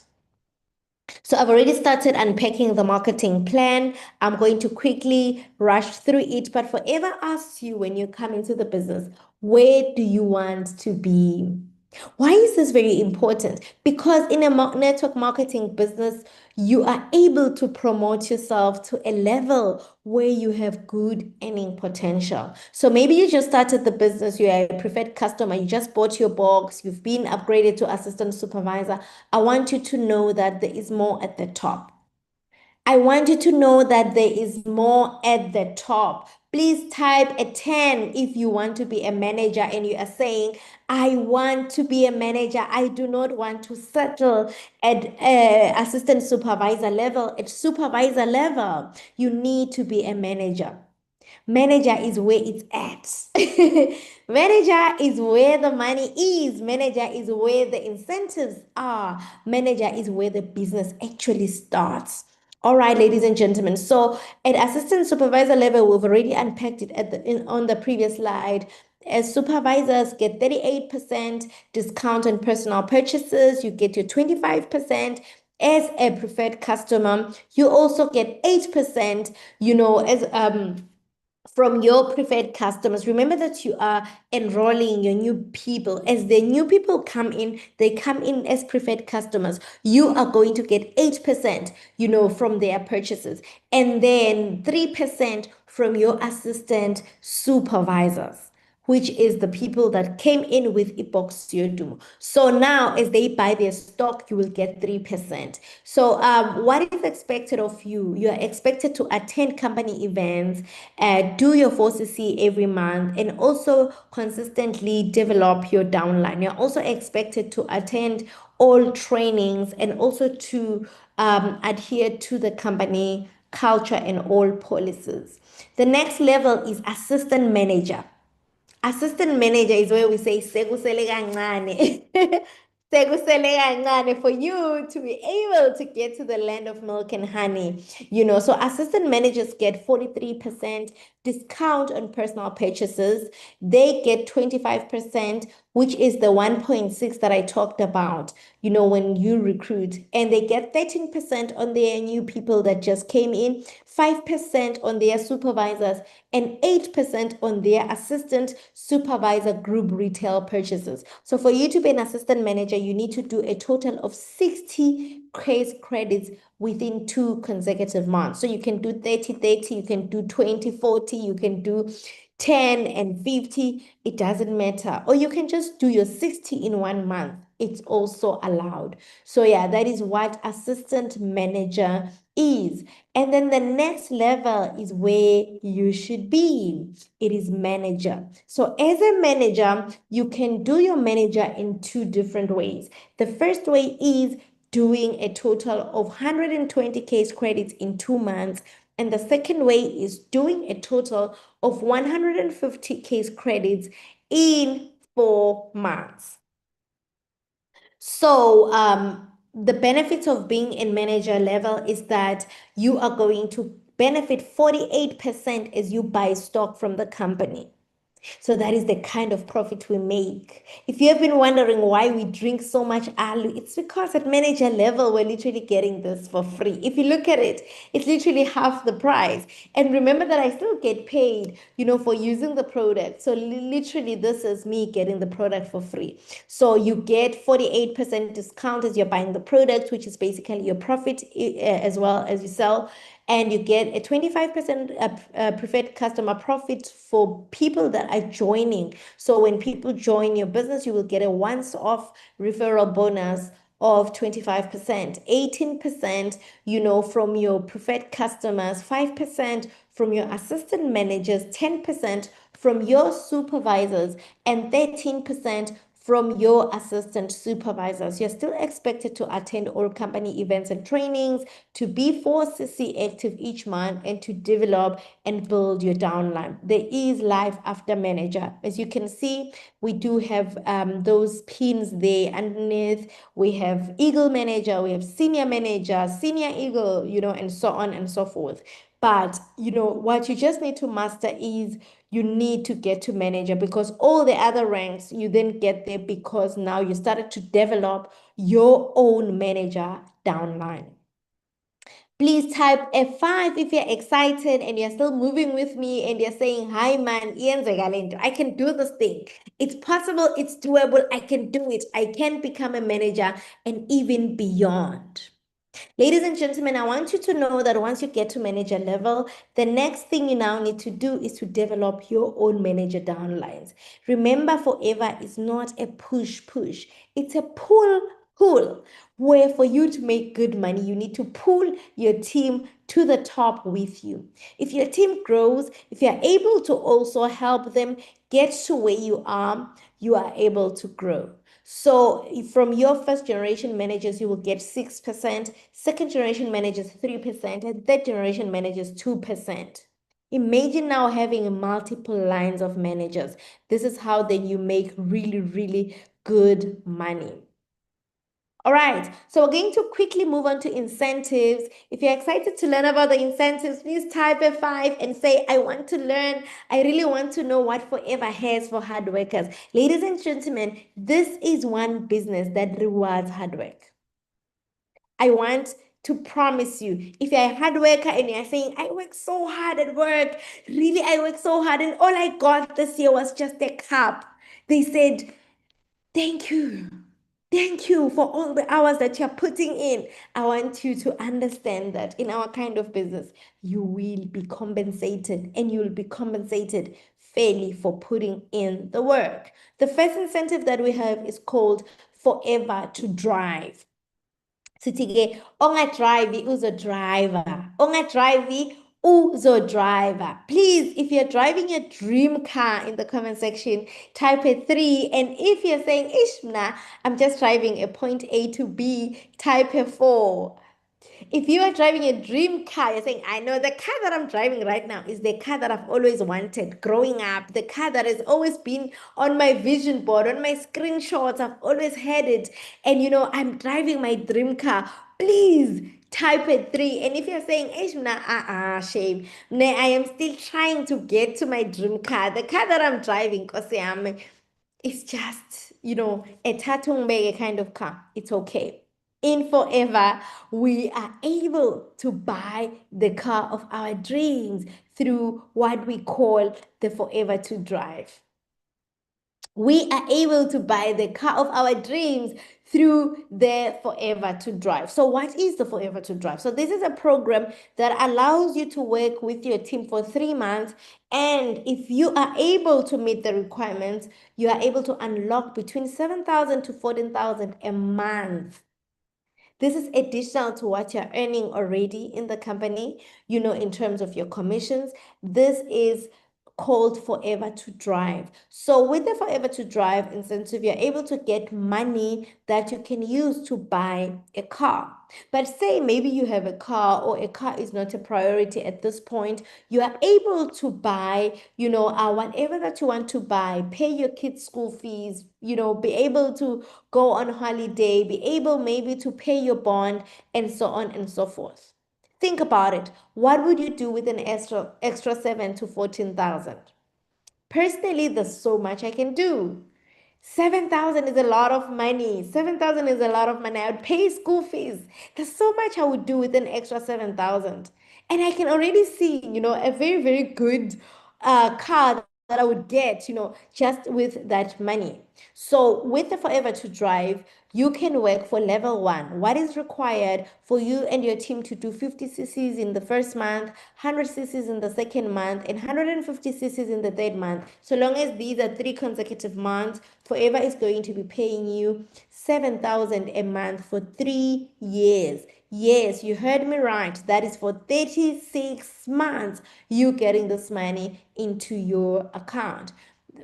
So I've already started unpacking the marketing plan. I'm going to quickly rush through it, but Forever asks you when you come into the business, where do you want to be? Why is this very important? Because in a network marketing business, you are able to promote yourself to a level where you have good earning potential. So maybe you just started the business, you are a preferred customer, you just bought your box, you've been upgraded to assistant supervisor. I want you to know that there is more at the top. I want you to know that there is more at the top. Please type a 10 if you want to be a manager and you are saying, I want to be a manager. I do not want to settle at assistant supervisor level. At supervisor level, you need to be a manager. Manager is where it's at. Manager is where the money is. Manager is where the incentives are. Manager is where the business actually starts. All right, ladies and gentlemen. So at assistant supervisor level, we've already unpacked it on the previous slide. As supervisors get 38% discount on personal purchases, you get your 25% as a preferred customer, you also get 8%, as from your preferred customers. Remember that you are enrolling your new people. As the new people come in, they come in as preferred customers. You are going to get 8%, from their purchases, and then 3% from your assistant supervisors, which is the people that came in with Epoxy. So now, as they buy their stock, you will get 3%. So, what is expected of you? You are expected to attend company events, do your 4CC every month, and also consistently develop your downline. You're also expected to attend all trainings and also to adhere to the company culture and all policies. The next level is assistant manager. Assistant manager is where we say sekusele kancane. Sekusele kancane for you to be able to get to the land of milk and honey. So assistant managers get 43% discount on personal purchases. They get 25%, which is the 1.6 that I talked about, when you recruit. And they get 13% on their new people that just came in, 5% on their supervisors, and 8% on their assistant supervisor group retail purchases. So for you to be an assistant manager, you need to do a total of 60 case credits within 2 consecutive months. So you can do 30-30, you can do 20-40, you can do 10 and 50, it doesn't matter. Or you can just do your 60 in 1 month. It's also allowed. So yeah, that is what assistant manager is. And then the next level is where you should be. It is manager. So as a manager, you can do your manager in 2 different ways. The first way is doing a total of 120 case credits in 2 months. And the second way is doing a total of 150 case credits in 4 months. So, the benefits of being in manager level is that you are going to benefit 48% as you buy stock from the company. So that is the kind of profit we make. If you have been wondering why we drink so much alu, it's because at manager level, we're literally getting this for free. If you look at it, it's literally half the price. And remember that I still get paid, for using the product. So literally, this is me getting the product for free. So you get 48% discount as you're buying the product, which is basically your profit as well as you sell. And you get a 25% preferred customer profit for people that are joining. So when people join your business, you will get a once-off referral bonus of 25%, 18%, from your preferred customers, 5% from your assistant managers, 10% from your supervisors, and 13% from your assistant supervisors. You're still expected to attend all company events and trainings, to be 4CC active each month, and to develop and build your downline. There is life after manager. As you can see, we do have those pins there underneath. We have Eagle manager, we have senior manager, senior Eagle, and so on and so forth. But, what you just need to master is you need to get to manager, because all the other ranks you then get there because now you started to develop your own manager downline. Please type F5 if you're excited and you're still moving with me and you're saying, hi man, I can do this thing. It's possible, it's doable, I can do it. I can become a manager and even beyond. Ladies and gentlemen, I want you to know that once you get to manager level, the next thing you now need to do is to develop your own manager downlines. Remember, Forever is not a push, it's a pull, where for you to make good money, you need to pull your team to the top with you. If your team grows, if you're able to also help them get to where you are able to grow. So from your first generation managers, you will get 6%, second generation managers 3%, and third generation managers 2%. Imagine now having multiple lines of managers. This is how then you make really, really good money. All right, so we're going to quickly move on to incentives. If you're excited to learn about the incentives, please type F5 and say, I want to learn. I really want to know what Forever has for hard workers. Ladies and gentlemen, this is one business that rewards hard work. I want to promise you, if you're a hard worker and you're saying, I work so hard at work, really, I work so hard, and all I got this year was just a cup. They said, thank you. Thank you for all the hours that you're putting in. I want you to understand that in our kind of business, you will be compensated and you will be compensated fairly for putting in the work. The first incentive that we have is called Forever to Drive. Sithi-ke ongadrive uzodriver. Ongadrive uzodriver. Please, if you're driving a dream car in the comment section, type a 3. And if you're saying, Ishmna, I'm just driving a point A to B, type a 4. If you are driving a dream car, you're saying, I know the car that I'm driving right now is the car that I've always wanted growing up, the car that has always been on my vision board, on my screenshots. I've always had it. And I'm driving my dream car. Please type a 3. And if you're saying, shame. I am still trying to get to my dream car. The car that I'm driving, it's just, a Tatung kind of car. It's okay. In Forever, we are able to buy the car of our dreams through what we call the Forever to Drive. We are able to buy the car of our dreams through the Forever to Drive. So what is the Forever to Drive? So this is a program that allows you to work with your team for 3 months. And if you are able to meet the requirements, you are able to unlock between 7,000 to 14,000 a month. This is additional to what you're earning already in the company, in terms of your commissions. This is called Forever to Drive. So with the Forever to Drive incentive, you're able to get money that you can use to buy a car. But say maybe you have a car or a car is not a priority at this point, you are able to buy, whatever that you want to buy, pay your kids' school fees, be able to go on holiday, be able maybe to pay your bond, and so on and so forth. Think about it. What would you do with an extra 7 to 14,000? Personally, there's so much I can do. 7,000 is a lot of money. 7,000 is a lot of money. I would pay school fees. There's so much I would do with an extra 7,000. And I can already see, a very, very good car that I would get, just with that money. So with the Forever to Drive, you can work for level 1. What is required for you and your team to do 50 cc's in the first month, 100 cc's in the second month, and 150 cc's in the third month. So long as these are 3 consecutive months, Forever is going to be paying you 7,000 a month for 3 years. Yes, you heard me right. That is for 36 months, you getting this money into your account.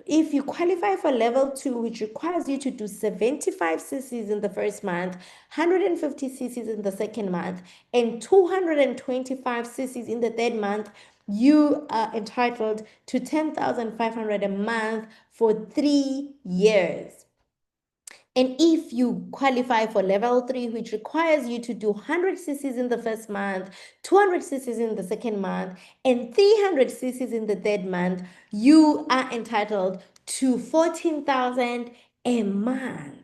If you qualify for level 2, which requires you to do 75 cc's in the first month, 150 cc's in the second month, and 225 cc's in the third month, you are entitled to 10,500 a month for 3 years. And if you qualify for level 3, which requires you to do 100 cc's in the first month, 200 cc's in the second month, and 300 cc's in the third month, you are entitled to 14,000 a month.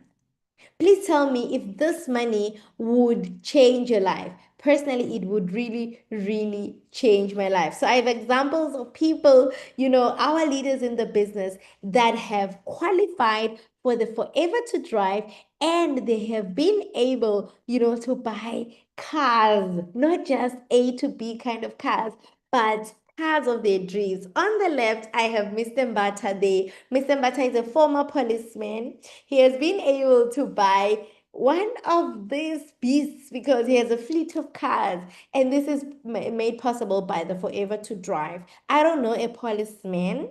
Please tell me if this money would change your life. Personally, it would really, really change my life. So I have examples of people, our leaders in the business that have qualified for the Forever to Drive, and they have been able, to buy cars, not just A to B kind of cars, but cars of their dreams. On the left, I have Mr. Mbata there. Mr. Mbata is a former policeman. He has been able to buy one of these beasts because he has a fleet of cars, and this is made possible by the Forever to Drive. I don't know a policeman,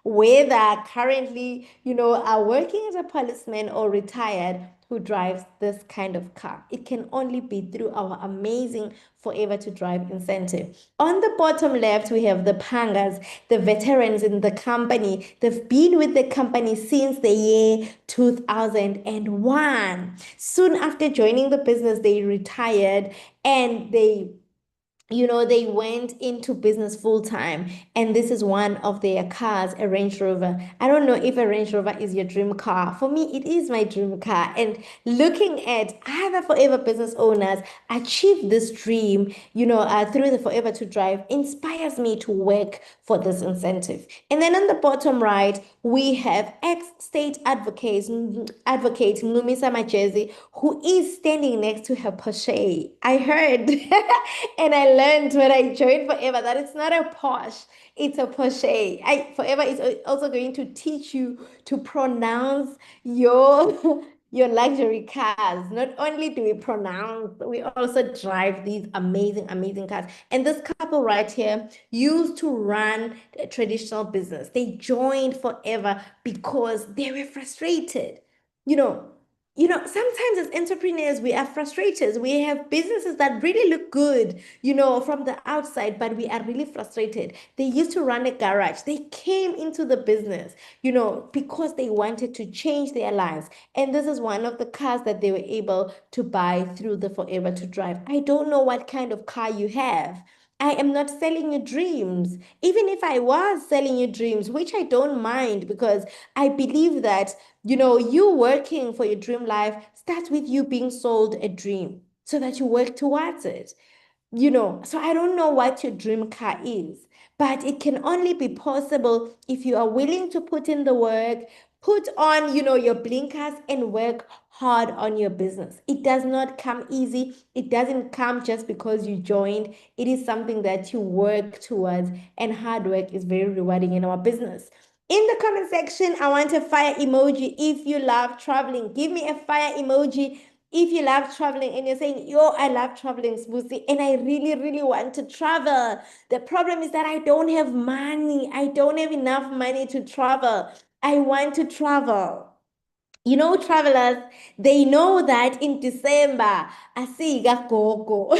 whether currently, are working as a policeman or retired, who drives this kind of car. It can only be through our amazing Forever to Drive incentive. On the bottom left, we have the Pangas, the veterans in the company. They've been with the company since the year 2001. Soon after joining the business, they retired, and they they went into business full time, and this is one of their cars, a Range Rover. I don't know if a Range Rover is your dream car. For me, it is my dream car. And looking at other Forever business owners achieve this dream, through the Forever to Drive, inspires me to work for this incentive. And then on the bottom right, we have ex-state advocate Ngumisa Majezi, who is standing next to her Porsche. I heard and I learned when I joined Forever that it's not a Porsche, it's a Porsche. Forever is also going to teach you to pronounce your your luxury cars. Not only do we pronounce, we also drive these amazing, amazing cars. And this couple right here used to run a traditional business. They joined Forever because they were frustrated. You know, sometimes as entrepreneurs, we are frustrated. We have businesses that really look good, from the outside, but we are really frustrated. They used to run a garage. They came into the business, because they wanted to change their lives. And this is one of the cars that they were able to buy through the Forever to Drive. I don't know what kind of car you have. I am not selling you dreams. Even if I was selling you dreams, which I don't mind, because I believe that, you working for your dream life starts with you being sold a dream so that you work towards it. So I don't know what your dream car is, but it can only be possible if you are willing to put in the work, put on, your blinkers and work hard on your business. It does not come easy. It doesn't come just because you joined. It is something that you work towards, and hard work is very rewarding in our business. In the comment section, I want a fire emoji if you love traveling. Give me a fire emoji if you love traveling and you're saying, yo, I love traveling, Smoothie, and I really, really want to travel. The problem is that I don't have money. I don't have enough money to travel. I want to travel. Travelers, they know that in December, I see go.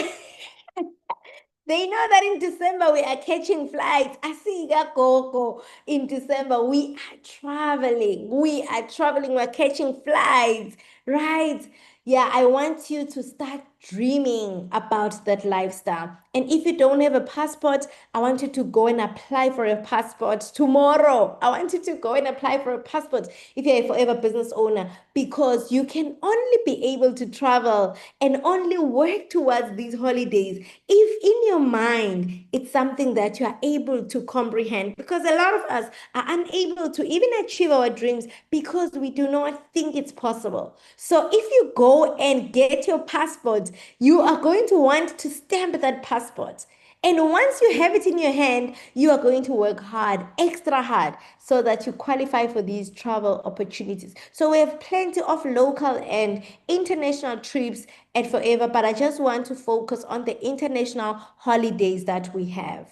They know that in December we are catching flights. Asiga Gogo. In December we are traveling. We are traveling. We're catching flights, right? Yeah, I want you to start dreaming about that lifestyle. And if you don't have a passport, I want you to go and apply for a passport tomorrow. I want you to go and apply for a passport if you're a Forever business owner, because you can only be able to travel and only work towards these holidays if in your mind it's something that you are able to comprehend. Because a lot of us are unable to even achieve our dreams because we do not think it's possible. So if you go and get your passport, you are going to want to stamp that passport. And once you have it in your hand, you are going to work hard, extra hard, so that you qualify for these travel opportunities. So we have plenty of local and international trips at Forever, but I just want to focus on the international holidays that we have.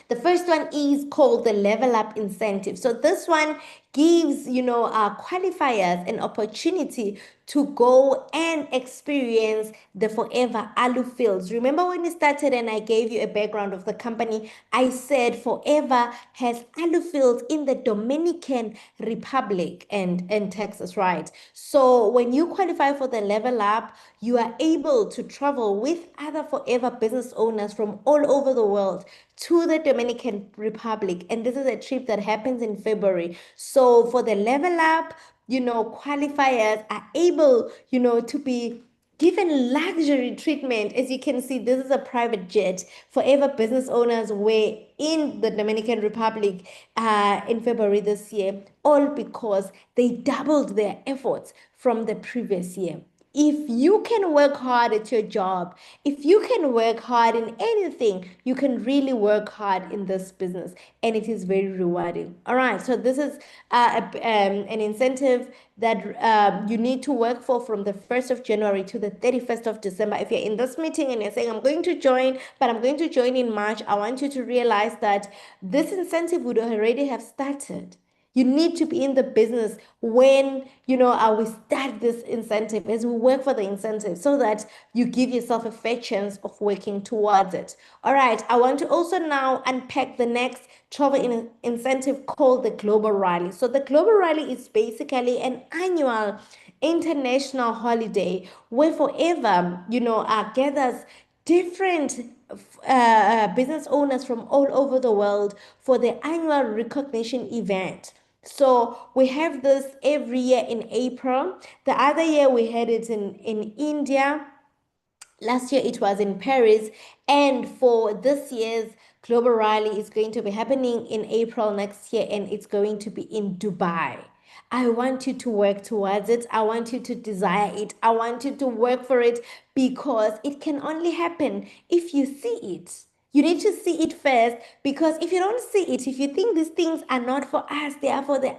The first one is called the Level Up Incentive. So this one gives, our qualifiers an opportunity to go and experience the Forever Alu Fields. Remember when we started and I gave you a background of the company, I said Forever has Alu Fields in the Dominican Republic and Texas, right? So when you qualify for the Level Up, you are able to travel with other Forever business owners from all over the world to the Dominican Republic. And this is a trip that happens in February. So for the Level Up, qualifiers are able, to be given luxury treatment. As you can see, this is a private jet. Forever business owners were in the Dominican Republic in February this year, all because they doubled their efforts from the previous year. If you can work hard at your job, if you can work hard in anything, you can really work hard in this business, and it is very rewarding. All right, so this is an incentive that you need to work for from the 1st of January to the 31st of December. If you're in this meeting and you're saying, I'm going to join, but I'm going to join in March, I want you to realize that this incentive would already have started. You need to be in the business when, we start this incentive, as we work for the incentive, so that you give yourself a fair chance of working towards it. All right, I want to also now unpack the next travel incentive called the Global Rally. So the Global Rally is basically an annual international holiday where Forever, gathers different business owners from all over the world for the annual recognition event. So we have this every year in April. The other year we had it in India. Last year it was in Paris, and for this year's Global Rally is going to be happening in April next year, and it's going to be in Dubai. I want you to work towards it. I want you to desire it. I want you to work for it because it can only happen if you see it. You need to see it first because if you don't see it, if you think these things are not for us, they are for the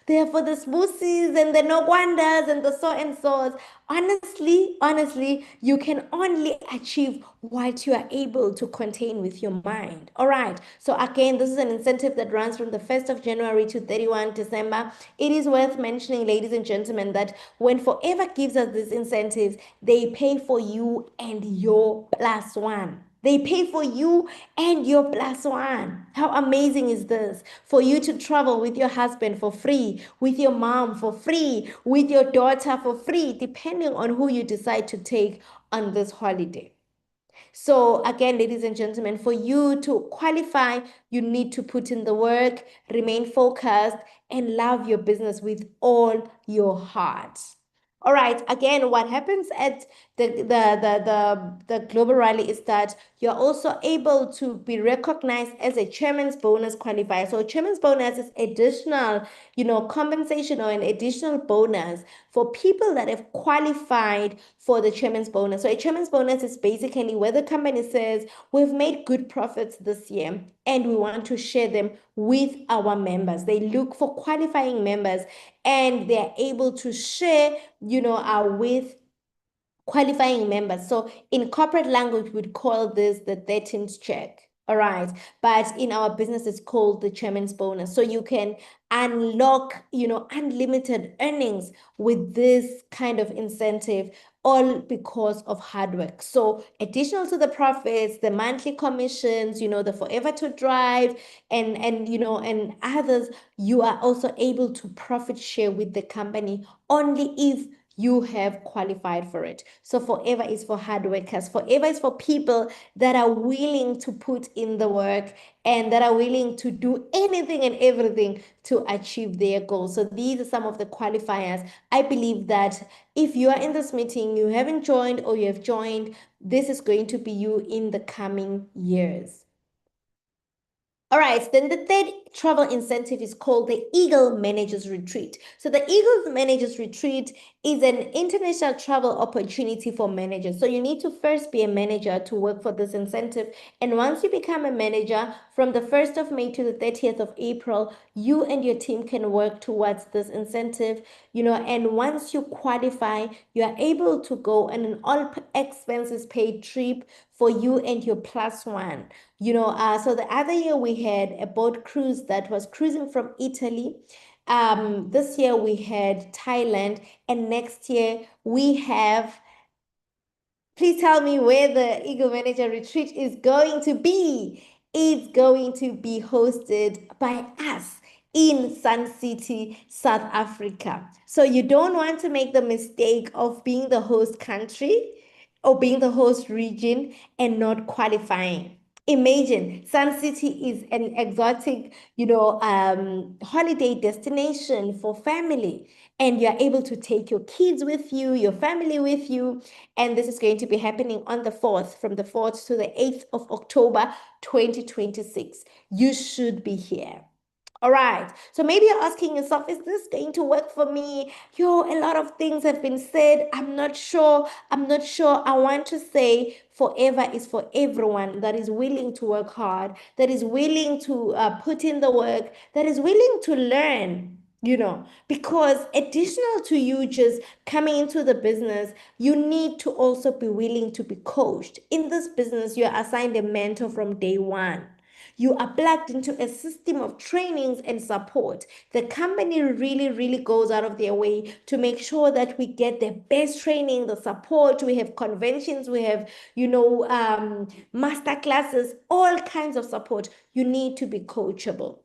smoothies and the no wonders and the so and so's. Honestly, you can only achieve what you are able to contain with your mind. All right. So again, this is an incentive that runs from the 1st of January to 31 December. It is worth mentioning, ladies and gentlemen, that when Forever gives us these incentives, they pay for you and your plus one. They pay for you and your plus one. How amazing is this? For you to travel with your husband for free, with your mom for free, with your daughter for free, depending on who you decide to take on this holiday. So, again, ladies and gentlemen, for you to qualify, you need to put in the work, remain focused, and love your business with all your heart. All right. Again, what happens at the Global Rally is that you're also able to be recognized as a chairman's bonus qualifier. So chairman's bonus is additional, compensation or an additional bonus for people that have qualified for the chairman's bonus. So a chairman's bonus is basically where the company says we've made good profits this year and we want to share them with our members. They look for qualifying members and they're able to share, with qualifying members. So in corporate language, we'd call this the 13th check. All right. But in our business, it's called the chairman's bonus. So you can unlock, unlimited earnings with this kind of incentive, all because of hard work. So additional to the profits, the monthly commissions, the Forever to Drive and others, you are also able to profit share with the company only if you have qualified for it. So Forever is for hard workers. Forever is for people that are willing to put in the work and that are willing to do anything and everything to achieve their goals. So these are some of the qualifiers. I believe that if you are in this meeting, you haven't joined or you have joined, this is going to be you in the coming years. All right, then the third travel incentive is called the Eagle Managers Retreat. So the Eagle Managers Retreat is an international travel opportunity for managers. So you need to first be a manager to work for this incentive. And once you become a manager, from the 1st of May to the 30th of April, you and your team can work towards this incentive, and once you qualify, you are able to go on an all expenses paid trip for you and your plus one. So the other year we had a boat cruise that was cruising from Italy. This year we had Thailand, and next year we have. Please tell me where the Eagle Manager Retreat is going to be. It's going to be hosted by us in Sun City, South Africa. So you don't want to make the mistake of being the host country or being the host region and not qualifying. Imagine Sun City is an exotic, holiday destination for family, and you're able to take your kids with you, your family with you, and this is going to be happening on the 4th, from the 4th to the 8th of October, 2026. You should be here. All right. So maybe you're asking yourself, is this going to work for me? A lot of things have been said. I'm not sure. I'm not sure. I want to say Forever is for everyone that is willing to work hard, that is willing to put in the work, that is willing to learn. Because additional to you just coming into the business, you need to also be willing to be coached. In this business, you're assigned a mentor from day one. You are plugged into a system of trainings and support. The company really, really goes out of their way to make sure that we get the best training, the support. We have conventions, we have, master classes, all kinds of support. You need to be coachable.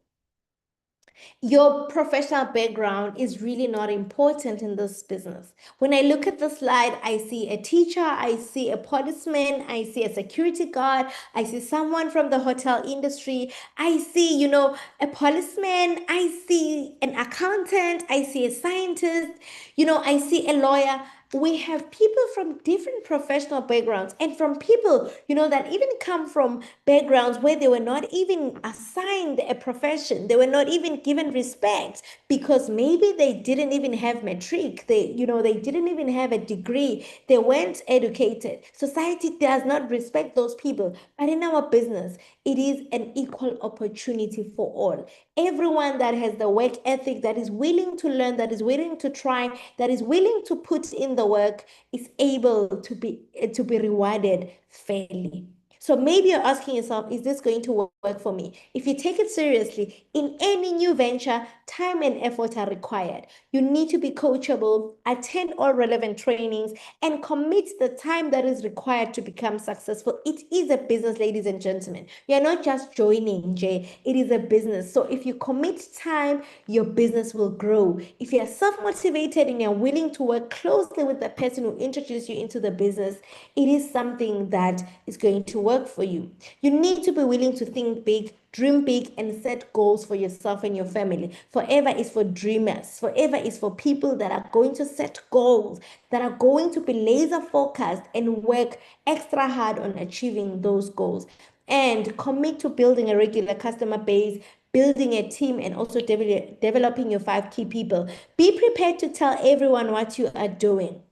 Your professional background is really not important in this business. When I look at the slide, I see a teacher, I see a policeman, I see a security guard, I see someone from the hotel industry, I see, a policeman, I see an accountant, I see a scientist, I see a lawyer. We have people from different professional backgrounds and from people, that even come from backgrounds where they were not even assigned a profession. They were not even given respect because maybe they didn't even have matric. They didn't even have a degree. They weren't educated. Society does not respect those people. But in our business, it is an equal opportunity for all. Everyone that has the work ethic, that is willing to learn, that is willing to try, that is willing to put in the work, is able to be rewarded fairly. So maybe you're asking yourself, is this going to work for me? If you take it seriously, in any new venture, time and effort are required. You need to be coachable, attend all relevant trainings, and commit the time that is required to become successful. It is a business, ladies and gentlemen. You're not just joining, Jay. It is a business. So if you commit time, your business will grow. If you're self-motivated and you're willing to work closely with the person who introduced you into the business, it is something that is going to work for you. You need to be willing to think big, dream big, and set goals for yourself and your family. Forever is for dreamers. Forever is for people that are going to set goals, that are going to be laser focused and work extra hard on achieving those goals. And commit to building a regular customer base, building a team, and also developing your five key people. Be prepared to tell everyone what you are doing.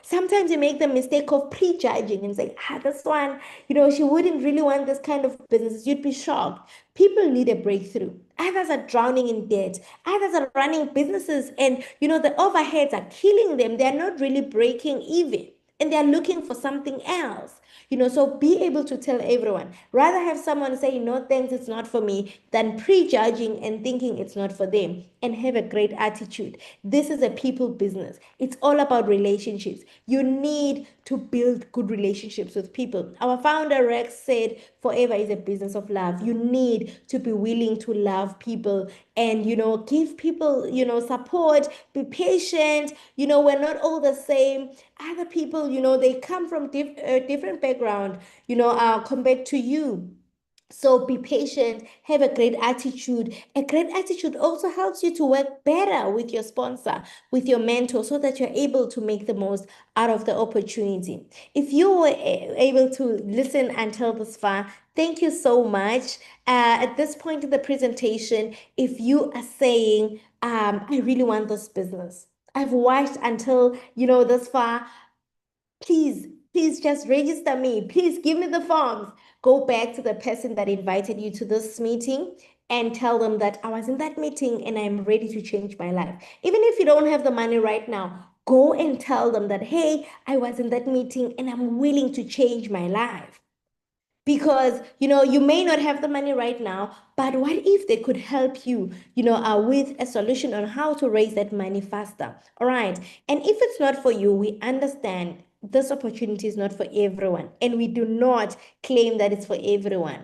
Sometimes you make the mistake of prejudging and say, this one, she wouldn't really want this kind of business. You'd be shocked. People need a breakthrough. Others are drowning in debt. Others are running businesses and, the overheads are killing them. They're not really breaking even and they're looking for something else. So be able to tell everyone. Rather have someone say, no, thanks, it's not for me, than prejudging and thinking it's not for them. And have a great attitude. This is a people business. It's all about relationships. You need to build good relationships with people. Our founder, Rex, said, forever is a business of love. You need to be willing to love people and, give people, support, be patient. We're not all the same. Other people, they come from different background, compared to you. So be patient, have a great attitude. A great attitude also helps you to work better with your sponsor, with your mentor, so that you're able to make the most out of the opportunity. If you were able to listen until this far, thank you so much. At this point in the presentation, if you are saying, I really want this business, I've watched until, this far, please just register me. Please give me the forms. Go back to the person that invited you to this meeting and tell them that I was in that meeting and I'm ready to change my life. Even if you don't have the money right now, go and tell them that, hey, I was in that meeting and I'm willing to change my life. Because you may not have the money right now, but what if they could help you with a solution on how to raise that money faster? All right. And if it's not for you, we understand this opportunity is not for everyone, and we do not claim that it's for everyone.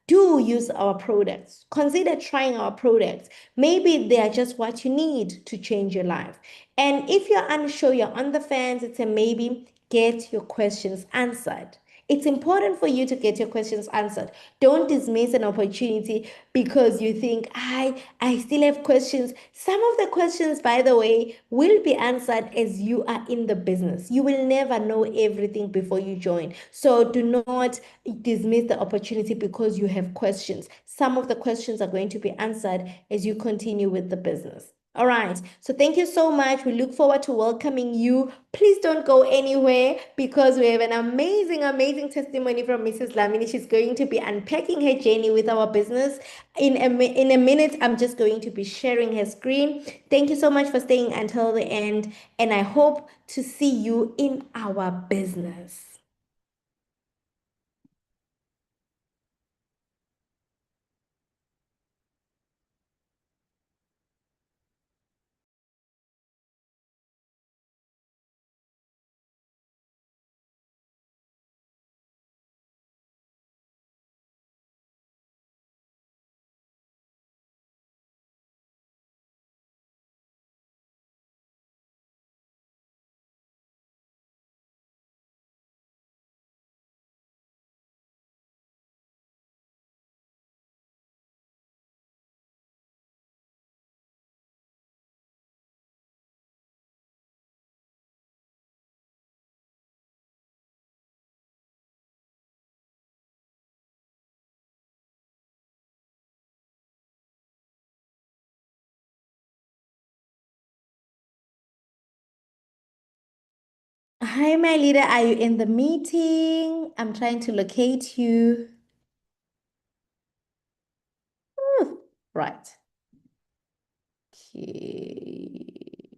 Do use our products, consider trying our products. Maybe they are just what you need to change your life. And if you're unsure, you're on the fence, it's a maybe, get your questions answered. It's important for you to get your questions answered. Don't dismiss an opportunity because you think, I still have questions. Some of the questions, by the way, will be answered as you are in the business. You will never know everything before you join. So do not dismiss the opportunity because you have questions. Some of the questions are going to be answered as you continue with the business. All right. So thank you so much. We look forward to welcoming you. Please don't go anywhere because we have an amazing, amazing testimony from Mrs. Lamini. She's going to be unpacking her journey with our business. In a minute, I'm just going to be sharing her screen. Thank you so much for staying until the end. And I hope to see you in our business. Hi, my leader. Are you in the meeting? I'm trying to locate you. Right. Okay.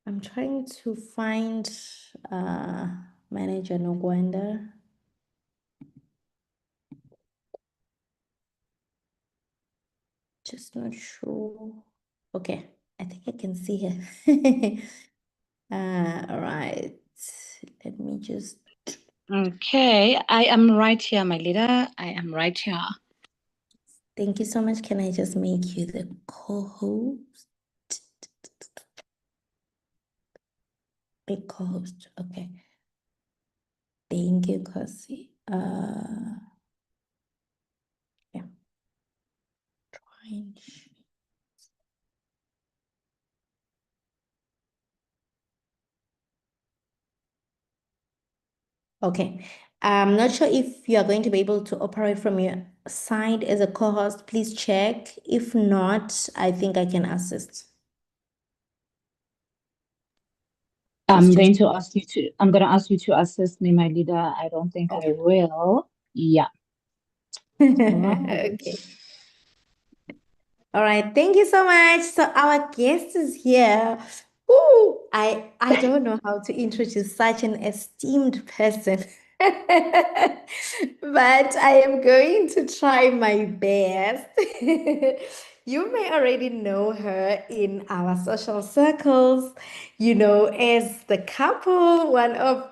I'm trying to find uh manager Nogwanda. Just not sure. Okay, I think I can see her. All right. Let me just. Okay, I am right here, my leader. I am right here. Thank you so much. Can I just make you the co-host? Big co-host. Okay. Thank you, Kosi. Yeah. Fine. Okay. I'm not sure if you are going to be able to operate from your side as a co-host. Please check. If not, I think I can assist. Please just. I'm going to ask you to assist me, my leader. I don't think I Okay. will. Yeah. All right. Okay. All right, thank you so much. So our guest is here. Ooh, I don't know how to introduce such an esteemed person. But I am going to try my best. You may already know her in our social circles, as the couple, one of,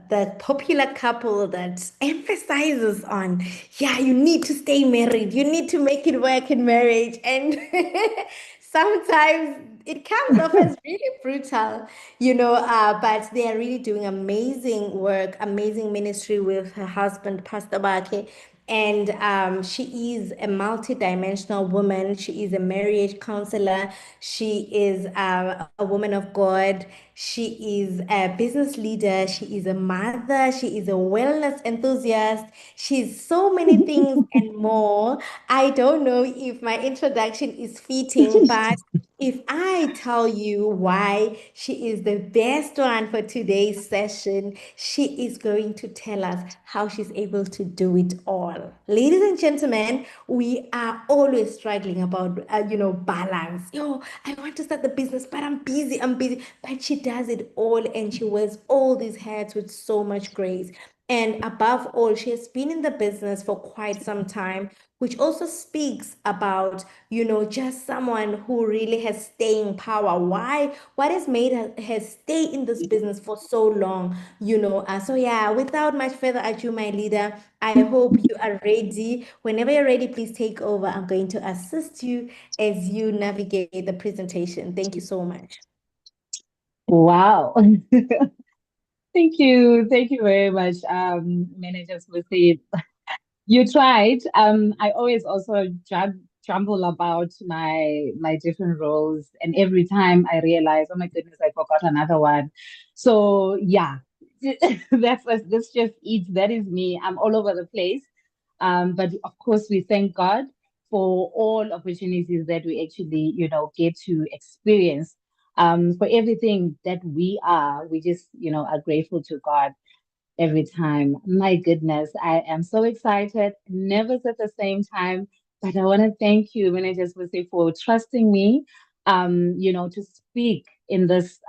the popular couple that emphasizes on, yeah, you need to stay married, you need to make it work in marriage, and sometimes it comes off as really brutal, but they are really doing amazing work, amazing ministry with her husband, Pastor Bake. And she is a multidimensional woman. She is a marriage counselor. She is a woman of God. She is a business leader. She is a mother. She is a wellness enthusiast. She's so many things and more. I don't know if my introduction is fitting, but if I tell you why she is the best one for today's session, she is going to tell us how she's able to do it all. Ladies and gentlemen, we are always struggling about, balance. I want to start the business, but I'm busy. I'm busy. But she does it all and she wears all these hats with so much grace. And above all, she has been in the business for quite some time, which also speaks about, just someone who really has staying power. Why? What has made her stay in this business for so long? So yeah, without much further ado, my leader, I hope you are ready. Whenever you're ready, please take over. I'm going to assist you as you navigate the presentation. Thank you so much. Wow. Thank you. Thank you very much, Manager Smith. You tried. I always also jumble about my different roles, and every time I realize, oh my goodness, I forgot another one. So yeah, that's just it. That is me. I'm all over the place. But of course, we thank God for all opportunities that we actually, get to experience. For everything that we are, we just, are grateful to God every time. My goodness, I am so excited. Never at the same time, but I want to thank you, Managers Muse, for trusting me, to speak in this,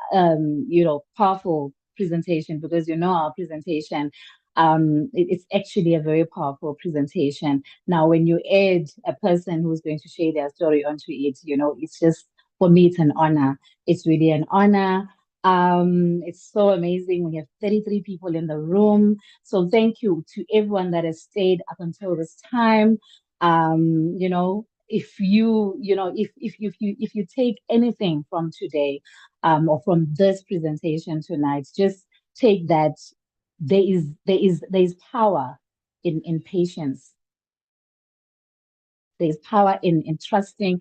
powerful presentation because our presentation. It's actually a very powerful presentation. Now, when you add a person who's going to share their story onto it, it's just for me, it's an honor. It's really an honor. It's so amazing. We have 33 people in the room. So thank you to everyone that has stayed up until this time. If you take anything from today, or from this presentation tonight, just take that there is power in patience. There's power in trusting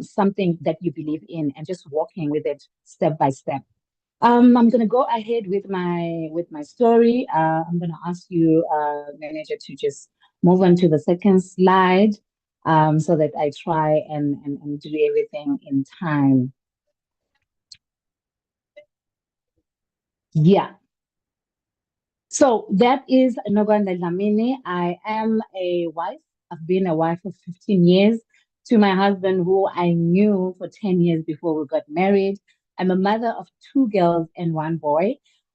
something that you believe in and just walking with it step by step. I'm gonna go ahead with my story. I'm gonna ask you, manager, to just move on to the second slide, so that I try and do everything in time. Yeah. So that is Noganda Dlamini. I am a wife. I've been a wife for 15 years to my husband, who I knew for 10 years before we got married. I'm a mother of two girls and one boy.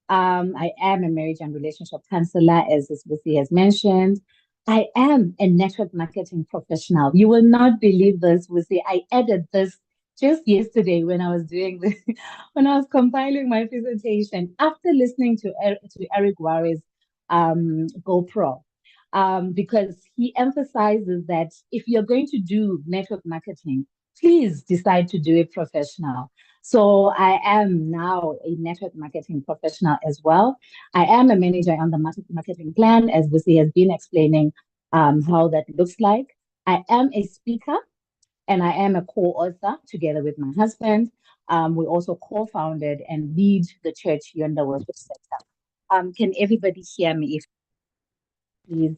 I am a marriage and relationship counselor, as Lucy has mentioned. I am a network marketing professional. You will not believe this, Lucy. I added this just yesterday when I was doing the when I was compiling my presentation after listening to Eric Warre's GoPro, because he emphasizes that if you're going to do network marketing, please decide to do it professional. So I am now a network marketing professional as well. I am a manager on the marketing plan, as Busi has been explaining how that looks like. I am a speaker and I am a co-author together with my husband. We also co-founded and lead the church Yonder Worship Center. Can everybody hear me? If please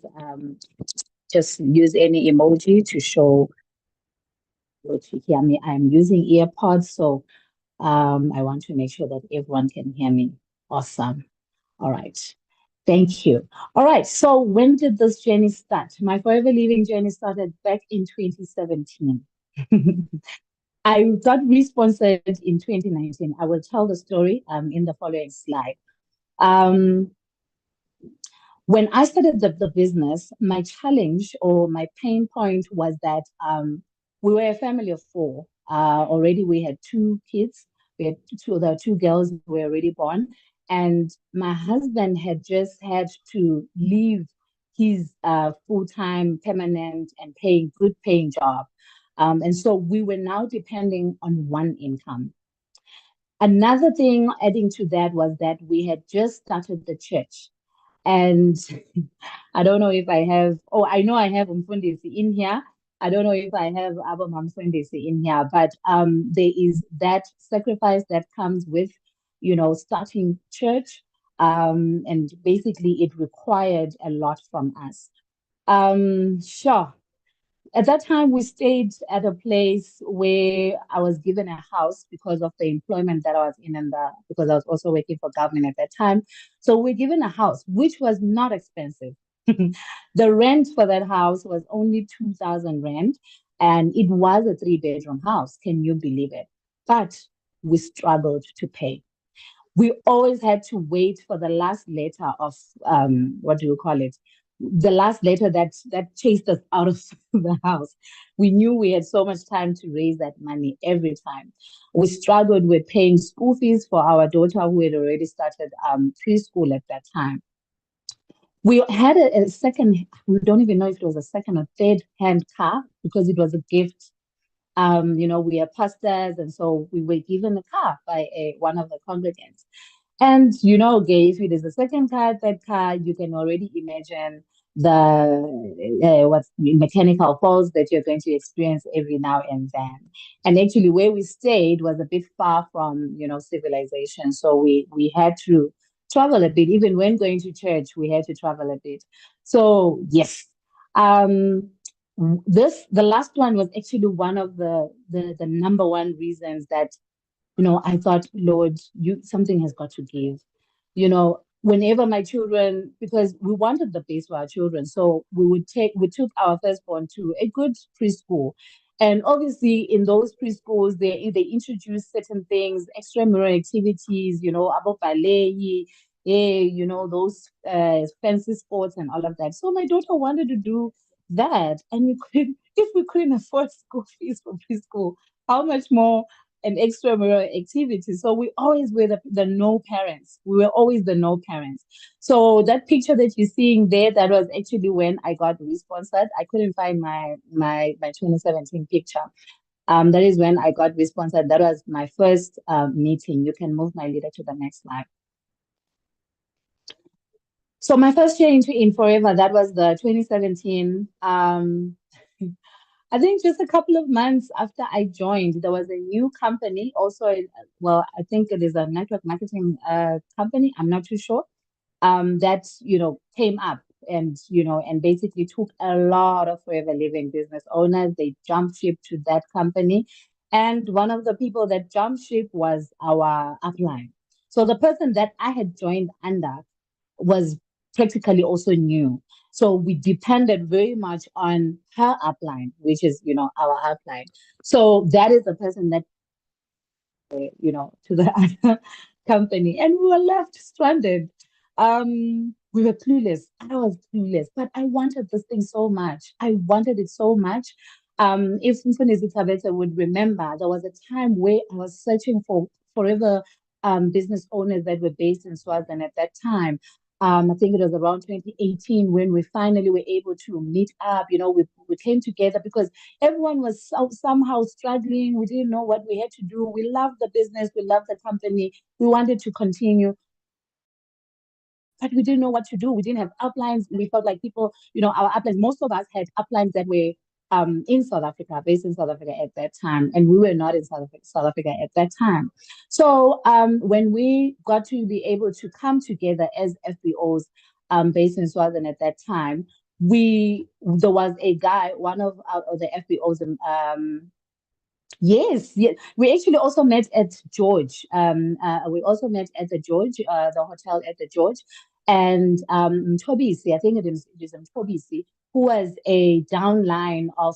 just use any emoji to show to hear me. I'm using earpods, so I want to make sure that everyone can hear me. Awesome. All right. Thank you. All right. So when did this journey start? My Forever Living journey started back in 2017. I got responsored in 2019. I will tell the story in the following slide. Um, when I started the business, my challenge or my pain point was that we were a family of four. Already we had two kids. We had the two girls were already born. And my husband had just had to leave his full-time, permanent, and good paying job. And so we were now depending on one income. Another thing adding to that was that we had just started the church. And I don't know if I have, oh, I know I have Mfundisi in here. I don't know if I have Abba Mfundisi in here, but there is that sacrifice that comes with, starting church. And basically it required a lot from us. Sure. At that time, we stayed at a place where I was given a house because of the employment that I was in, and because I was also working for government at that time. So we're given a house, which was not expensive. The rent for that house was only 2,000 rand, and it was a three-bedroom house. Can you believe it? But we struggled to pay. We always had to wait for the last letter of what do you call it? The last letter that chased us out of the house. We knew we had so much time to raise that money every time. We struggled with paying school fees for our daughter who had already started preschool at that time. We had a second, we don't even know if it was a second or third hand car because it was a gift. We are pastors, and so we were given a car by one of the congregants. And Gay, if it is the second car, third car, you can already imagine the what's mechanical faults that you're going to experience every now and then. And actually, where we stayed was a bit far from civilization, so we had to travel a bit. Even when going to church, we had to travel a bit. So yes, um, the last one was actually one of the number one reasons that I thought, Lord, something has got to give. Whenever my children, because we wanted the best for our children, so we took our firstborn to a good preschool. And obviously in those preschools, they introduce certain things, extramural activities, about ballet, those fancy sports and all of that. So my daughter wanted to do that. And if we couldn't afford school fees for preschool, how much more an extramural activity. So we always were the no parents. We were always the no parents. So that picture that you're seeing there, that was actually when I got responsored. I couldn't find my 2017 picture. That is when I got responsored. That was my first meeting. You can move my leader to the next slide. So my first year in Forever, that was the 2017. I think just a couple of months after I joined, there was a new company, also, well, I think it is a network marketing company. I'm not too sure. That, came up and, and basically took a lot of Forever Living business owners. They jumped ship to that company. And one of the people that jumped ship was our upline. So the person that I had joined under was practically also new. So we depended very much on her upline, which is, our upline. So that is the person that, to the other company. And we were left stranded. We were clueless. I was clueless, but I wanted this thing so much. I wanted it so much. If Mfundisi Tabete would remember, there was a time where I was searching for forever business owners that were based in Swaziland at that time. I think it was around 2018 when we finally were able to meet up. We came together because everyone was somehow struggling. We didn't know what we had to do. We loved the business. We loved the company. We wanted to continue, but we didn't know what to do. We didn't have uplines. We felt like people, our uplines, most of us had uplines that were in South Africa, based in South Africa at that time, and we were not in South Africa at that time. So when we got to be able to come together as FBOs based in Swaziland at that time, there was a guy, one of the FBOs, yes, yes. We actually also met at George. We also met at the George, the hotel at the George. And Tobisi, I think it is Tobisi, who was a downline of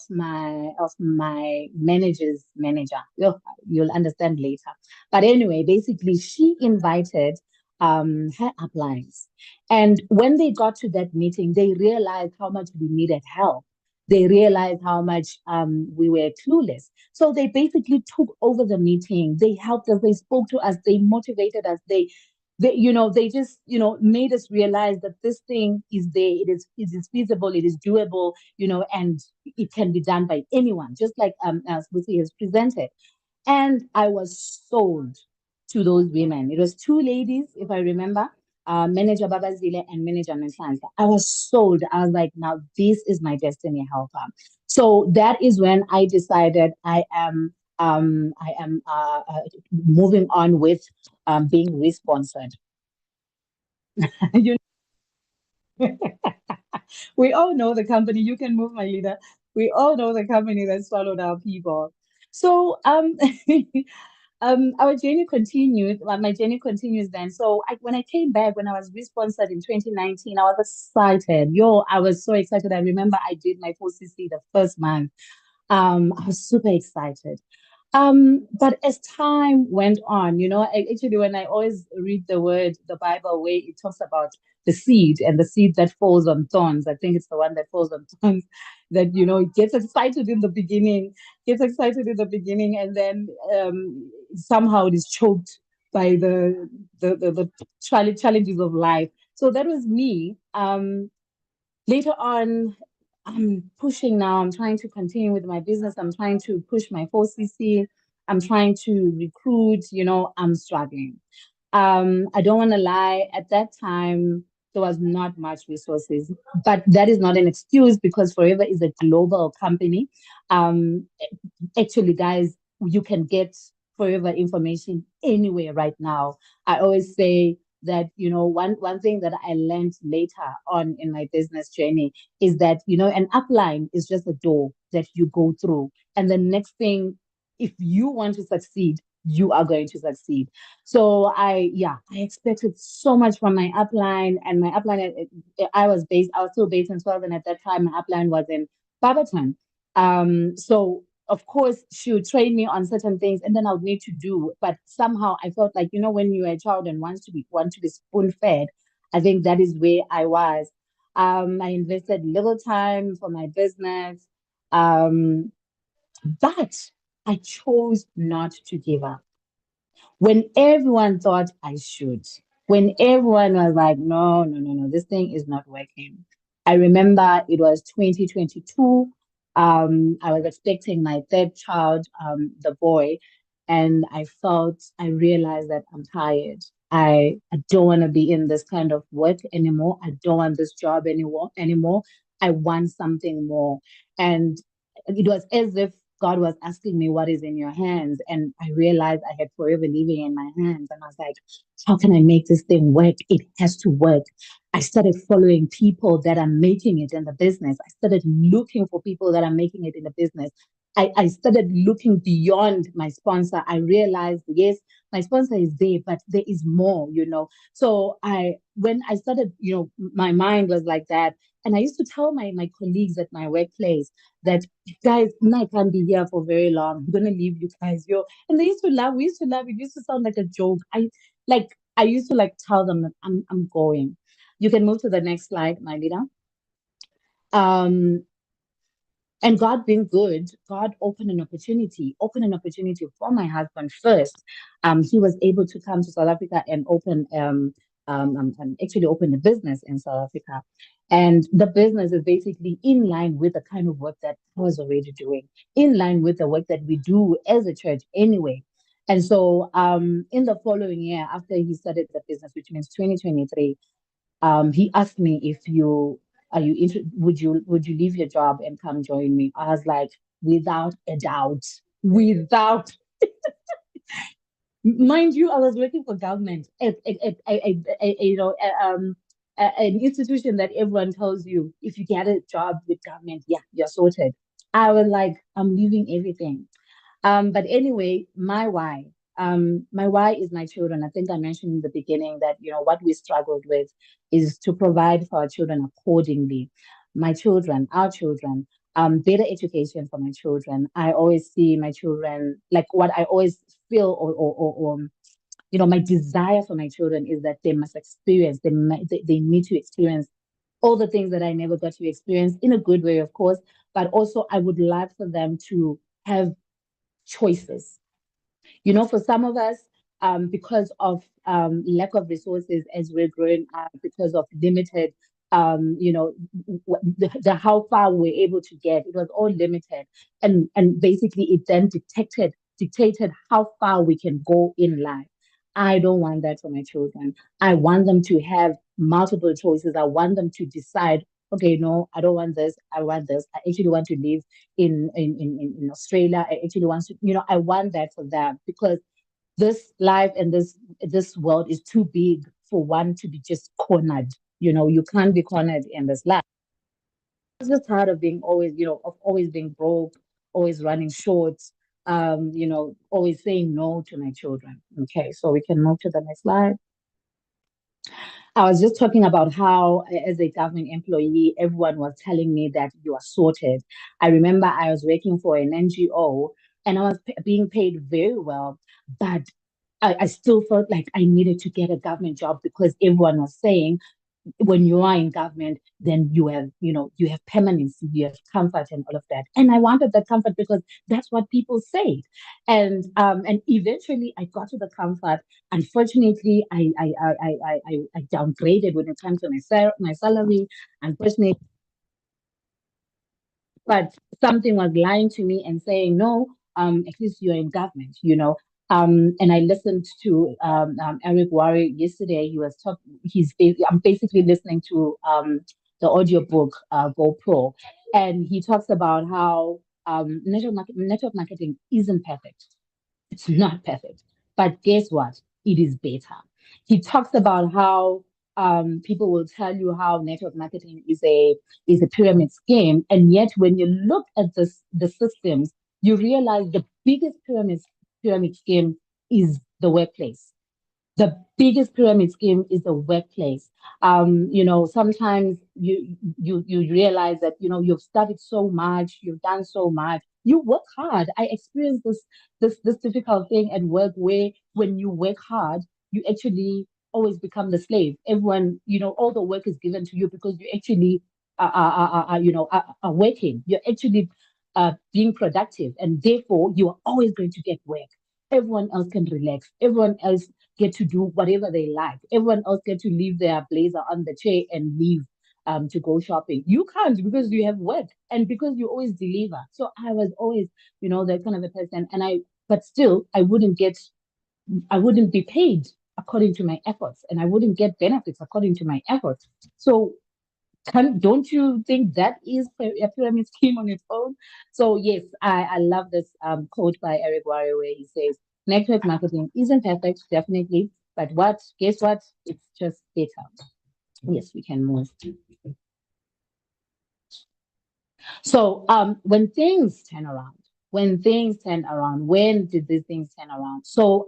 my manager's manager. You'll understand later. But anyway, basically, she invited her uplines. And when they got to that meeting, they realized how much we needed help. They realized how much we were clueless. So they basically took over the meeting. They helped us. They spoke to us. They motivated us. They just, made us realize that this thing is there. It is feasible. It is doable. And it can be done by anyone, just like as Lucy has presented. And I was sold to those women. It was two ladies, if I remember, Manager Babazile and Manager Nanhlanhla. I was sold. I was like, now this is my destiny helper. So that is when I decided I am moving on with being re-sponsored. you we all know the company. You can move, my leader. We all know the company that swallowed our people. So our journey continued. Well, my journey continues then. So when I came back, when I was re-sponsored in 2019, I was excited. I was so excited. I remember I did my 4CC the first month. I was super excited. But as time went on, actually, when I always read the Bible, where it talks about the seed and the seed that falls on thorns, I think it's the one that falls on thorns that, it gets excited in the beginning, and then somehow it is choked by the challenges of life. So that was me. Later on, I'm pushing now. I'm trying to continue with my business. I'm trying to push my 4CC. I'm trying to recruit. I'm struggling. I don't want to lie. At that time, there was not much resources, but that is not an excuse because Forever is a global company. Um, Actually, guys, you can get Forever information anywhere right now. I always say that, one thing that I learned later on in my business journey is that, an upline is just a door that you go through. And the next thing, if you want to succeed, you are going to succeed. So I expected so much from my upline, and my upline, I was still based in Swaziland at that time. My upline was in Barberton. So of course she would train me on certain things and then I would need to do. But somehow I felt like, when you're a child and want to be spoon fed, I think that is where I was. I invested little time for my business. Um, but I chose not to give up when everyone thought I should, when everyone was like, no, no, no, no, this thing is not working. I remember it was 2022. I was expecting my third child, the boy, and I realized that I'm tired. I don't want to be in this kind of work anymore. I don't want this job anymore. I want something more. And it was as if God was asking me, what is in your hands? And I realized I had Forever Living in my hands. And I was like, how can I make this thing work? It has to work. I started following people that are making it in the business. I started looking for people that are making it in the business. I started looking beyond my sponsor. I realized, yes, my sponsor is there, but there is more, So when I started, my mind was like that. And I used to tell my colleagues at my workplace that, guys, I can't be here for very long. I'm gonna leave you guys. And they used to laugh. We used to laugh. It used to sound like a joke. I used to tell them that I'm going. You can move to the next slide, my leader. And God being good, God opened an opportunity for my husband first. He was able to come to South Africa and actually open a business in South Africa. And the business is basically in line with the kind of work that I was already doing, in line with the work that we do as a church anyway. And so in the following year, after he started the business, which means 2023, he asked me, if you are you would you leave your job and come join me? I was like, without a doubt, without. Mind you, I was working for government an institution that everyone tells you, if you get a job with government, yeah, you're sorted. I was like, I'm leaving everything. But anyway, my why. My why is my children. I think I mentioned in the beginning that, what we struggled with is to provide for our children accordingly. My children, our children, better education for my children. I always see my children, like what I always feel my desire for my children is that they must experience, they need to experience all the things that I never got to experience, in a good way, of course, but also I would like for them to have choices. For some of us, because of lack of resources as we're growing up, because of limited, the how far we're able to get, it was all limited, and basically it then dictated how far we can go in life. I don't want that for my children. I want them to have multiple choices. I want them to decide, okay, no, I don't want this. I want this. I actually want to live in Australia. I actually want to, I want that for them, because this life and this world is too big for one to be just cornered. You can't be cornered in this life. I was just tired of being always, of always being broke, always running short, always saying no to my children. Okay, so we can move to the next slide. I was just talking about how, as a government employee, everyone was telling me that you are sorted. I remember I was working for an NGO and I was being paid very well, but I still felt like I needed to get a government job, because everyone was saying, when you are in government, then you have permanency, you have comfort and all of that. And I wanted that comfort because that's what people say. And eventually I got to the comfort. Unfortunately, I downgraded when it comes to my salary. Unfortunately, but something was lying to me and saying, no, at least you're in government. And I listened to Eric Worre yesterday. He was talking. I'm basically listening to the audiobook GoPro, and he talks about how network marketing isn't perfect. It's not perfect, but guess what? It is better. He talks about how people will tell you how network marketing is a pyramid scheme, and yet when you look at the systems, you realize the biggest pyramid scheme is the workplace. The biggest pyramid scheme is the workplace. Sometimes you realize that you've studied so much, you've done so much, you work hard. I experienced this difficult thing at work, where when you work hard, you actually always become the slave. Everyone, all the work is given to you because you actually are working. You're actually being productive, and therefore you are always going to get work. Everyone else can relax. Everyone else get to do whatever they like. Everyone else get to leave their blazer on the chair and leave to go shopping. You can't, because you have work and because you always deliver. So I was always, that kind of a person. But still, I wouldn't be paid according to my efforts, and I wouldn't get benefits according to my efforts. So Don't you think that is a pyramid scheme on its own? So yes, I love this quote by Eric Warren where he says, network marketing isn't perfect, definitely, but guess what? It's just better. Yes, we can move. So when things turn around, when did these things turn around? So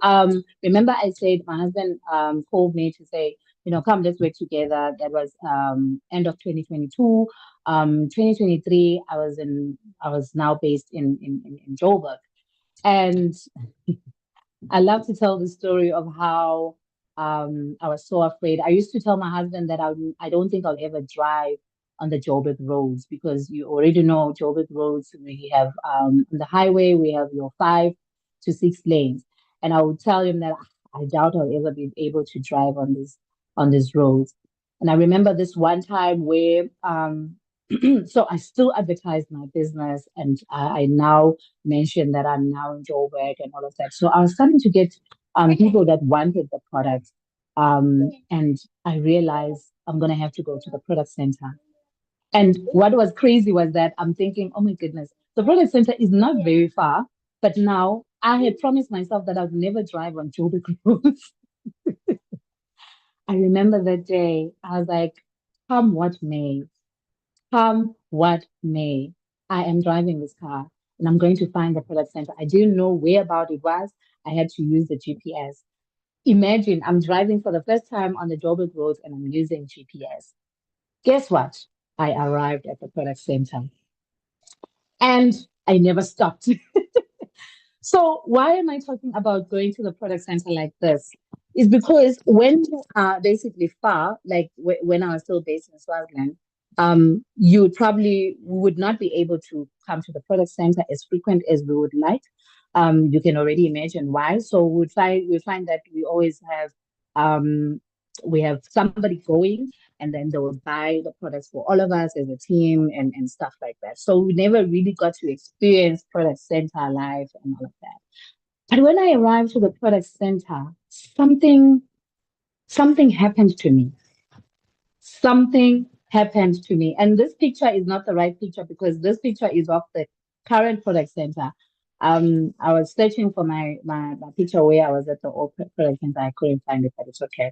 remember I said my husband called me to say, come, let's work together. That was end of 2022. 2023, I was now based in Joburg. And I love to tell the story of how I was so afraid. I used to tell my husband that I don't think I'll ever drive on the Joburg roads because you already know Joburg roads. We have on the highway, we have your 5 to 6 lanes. And I would tell him that I doubt I'll ever be able to drive on these roads. And I remember this one time where so I still advertised my business and I now mentioned that I'm now in Joburg and all of that. So I was starting to get people that wanted the product. And I realized I'm going to have to go to the product center. And what was crazy was that I'm thinking, oh my goodness, the product center is not very far. But now I had promised myself that I would never drive on Joburg roads. I remember that day. I was like, come what may, come what may, I am driving this car and I'm going to find the product center. I didn't know where about it was. I had to use the GPS. Imagine I'm driving for the first time on the Joburg road and I'm using GPS. Guess what? I arrived at the product center and I never stopped. So why am I talking about going to the product center like this? Is because when you are basically far, like when I was still based in Swaziland, you probably would not be able to come to the product center as frequent as we would like. You can already imagine why. So we find that um, we have somebody going and then they will buy the products for all of us as a team and stuff like that. So we never really got to experience product center life and all of that. But when I arrived to the product center, something happened to me. Something happened to me. And this picture is not the right picture because this picture is of the current product center. I was searching for my picture where I was at the old product center. I couldn't find it, but it's okay.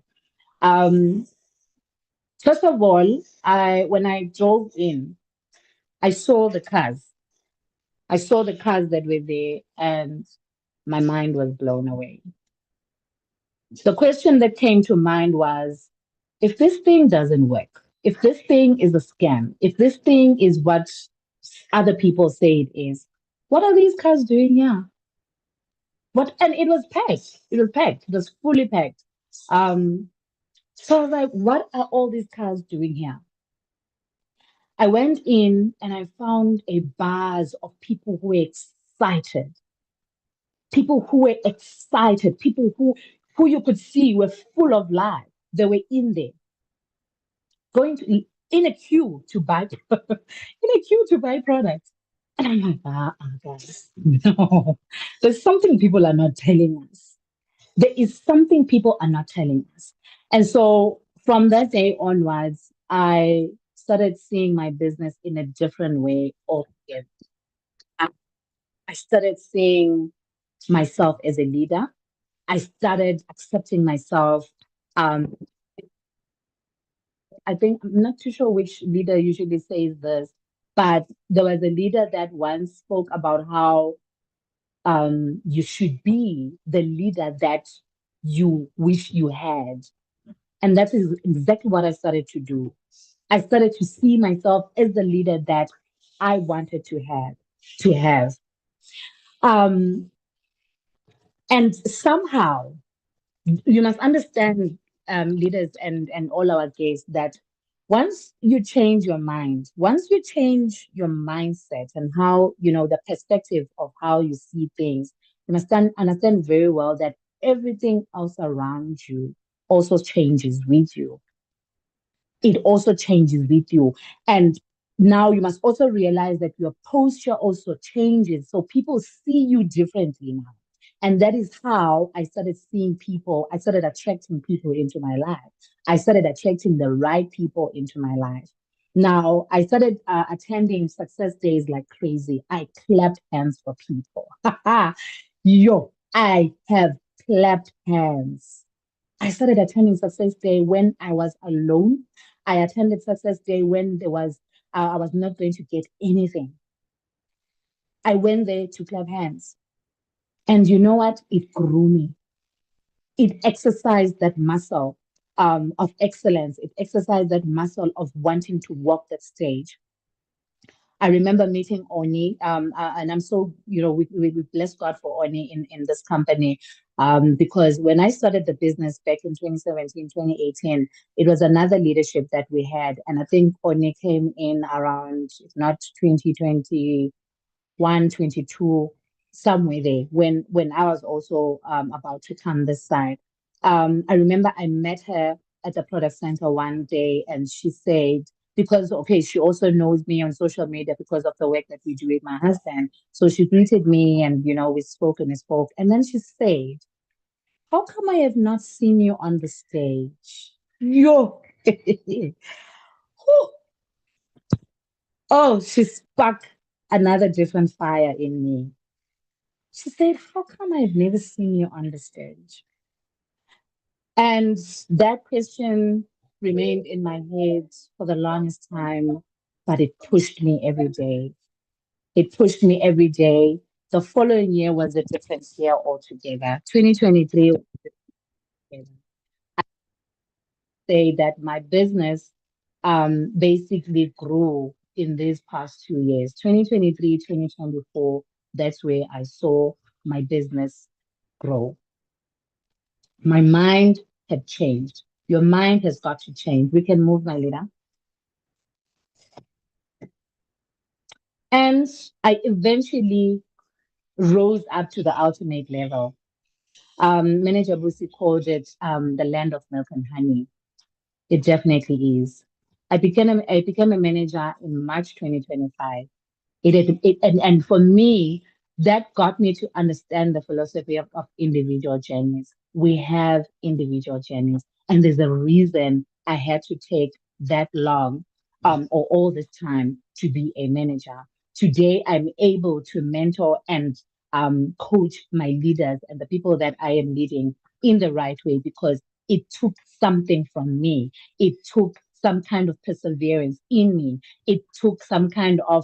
Um, First of all, I when I drove in, I saw the cars. I saw the cars that were there, and my mind was blown away. The question that came to mind was, if this thing doesn't work, if this thing is a scam, if this thing is what other people say it is, what are these cars doing here? What? And it was packed. It was packed. It was fully packed. Um, so I was like, what are all these cars doing here? I went in and I found a buzz of people who were excited, people who you could see were full of life. They were in there, going to in a queue to buy in a queue to buy products. And I'm like, guys, no. There's something people are not telling us. There is something people are not telling us. And so from that day onwards, I started seeing my business in a different way altogether. I I started seeing myself as a leader. I started accepting myself. Um, I think I'm not too sure which leader usually says this, but there was a leader that once spoke about how you should be the leader that you wish you had. And that is exactly what I started to do. I started to see myself as the leader that I wanted to have. Um, and somehow you must understand, leaders and all our guests, that once you change your mindset and how, the perspective of how you see things, you must understand very well that everything else around you also changes with you. It also changes with you. And now you must also realize that your posture also changes. So people see you differently now. And that is how I started seeing people, I started attracting people into my life. I started attracting the right people into my life. Now, I started attending success days like crazy. I clapped hands for people. Yo, I have clapped hands. I started attending Success Day when I was alone. I attended Success Day when I was not going to get anything. I went there to clap hands. And you know what? It grew me. It exercised that muscle of excellence. It exercised that muscle of wanting to walk that stage. I remember meeting Oni, and I'm so, we bless God for Oni in this company, because when I started the business back in 2017, 2018, it was another leadership that we had. And I think Oni came in around, if not 2021, 22, somewhere there, when I was also about to come this side. I remember I met her at the product center one day, and she said, because okay, she also knows me on social media because of the work that we do with my husband. So she greeted me, and we spoke and we spoke, and then she said, "How come I have not seen you on the stage?" Yo, oh, oh, she sparked another different fire in me. She said, "How come I've never seen you on the stage?" And that question remained in my head for the longest time, but it pushed me every day. It pushed me every day. The following year was a different year altogether. 2023, say that my business basically grew in these past 2 years. 2023, 2024, that's where I saw my business grow. My mind had changed. Your mind has got to change. We can move, my leader. And I eventually rose up to the ultimate level. Manager Busi called it the land of milk and honey. It definitely is. I became a manager in March 2025. And for me, that got me to understand the philosophy of individual journeys. We have individual journeys, and there's a reason I had to take that long, or all this time to be a manager. Today, I'm able to mentor and coach my leaders and the people that I am leading in the right way because it took something from me. It took some kind of perseverance in me. It took some kind of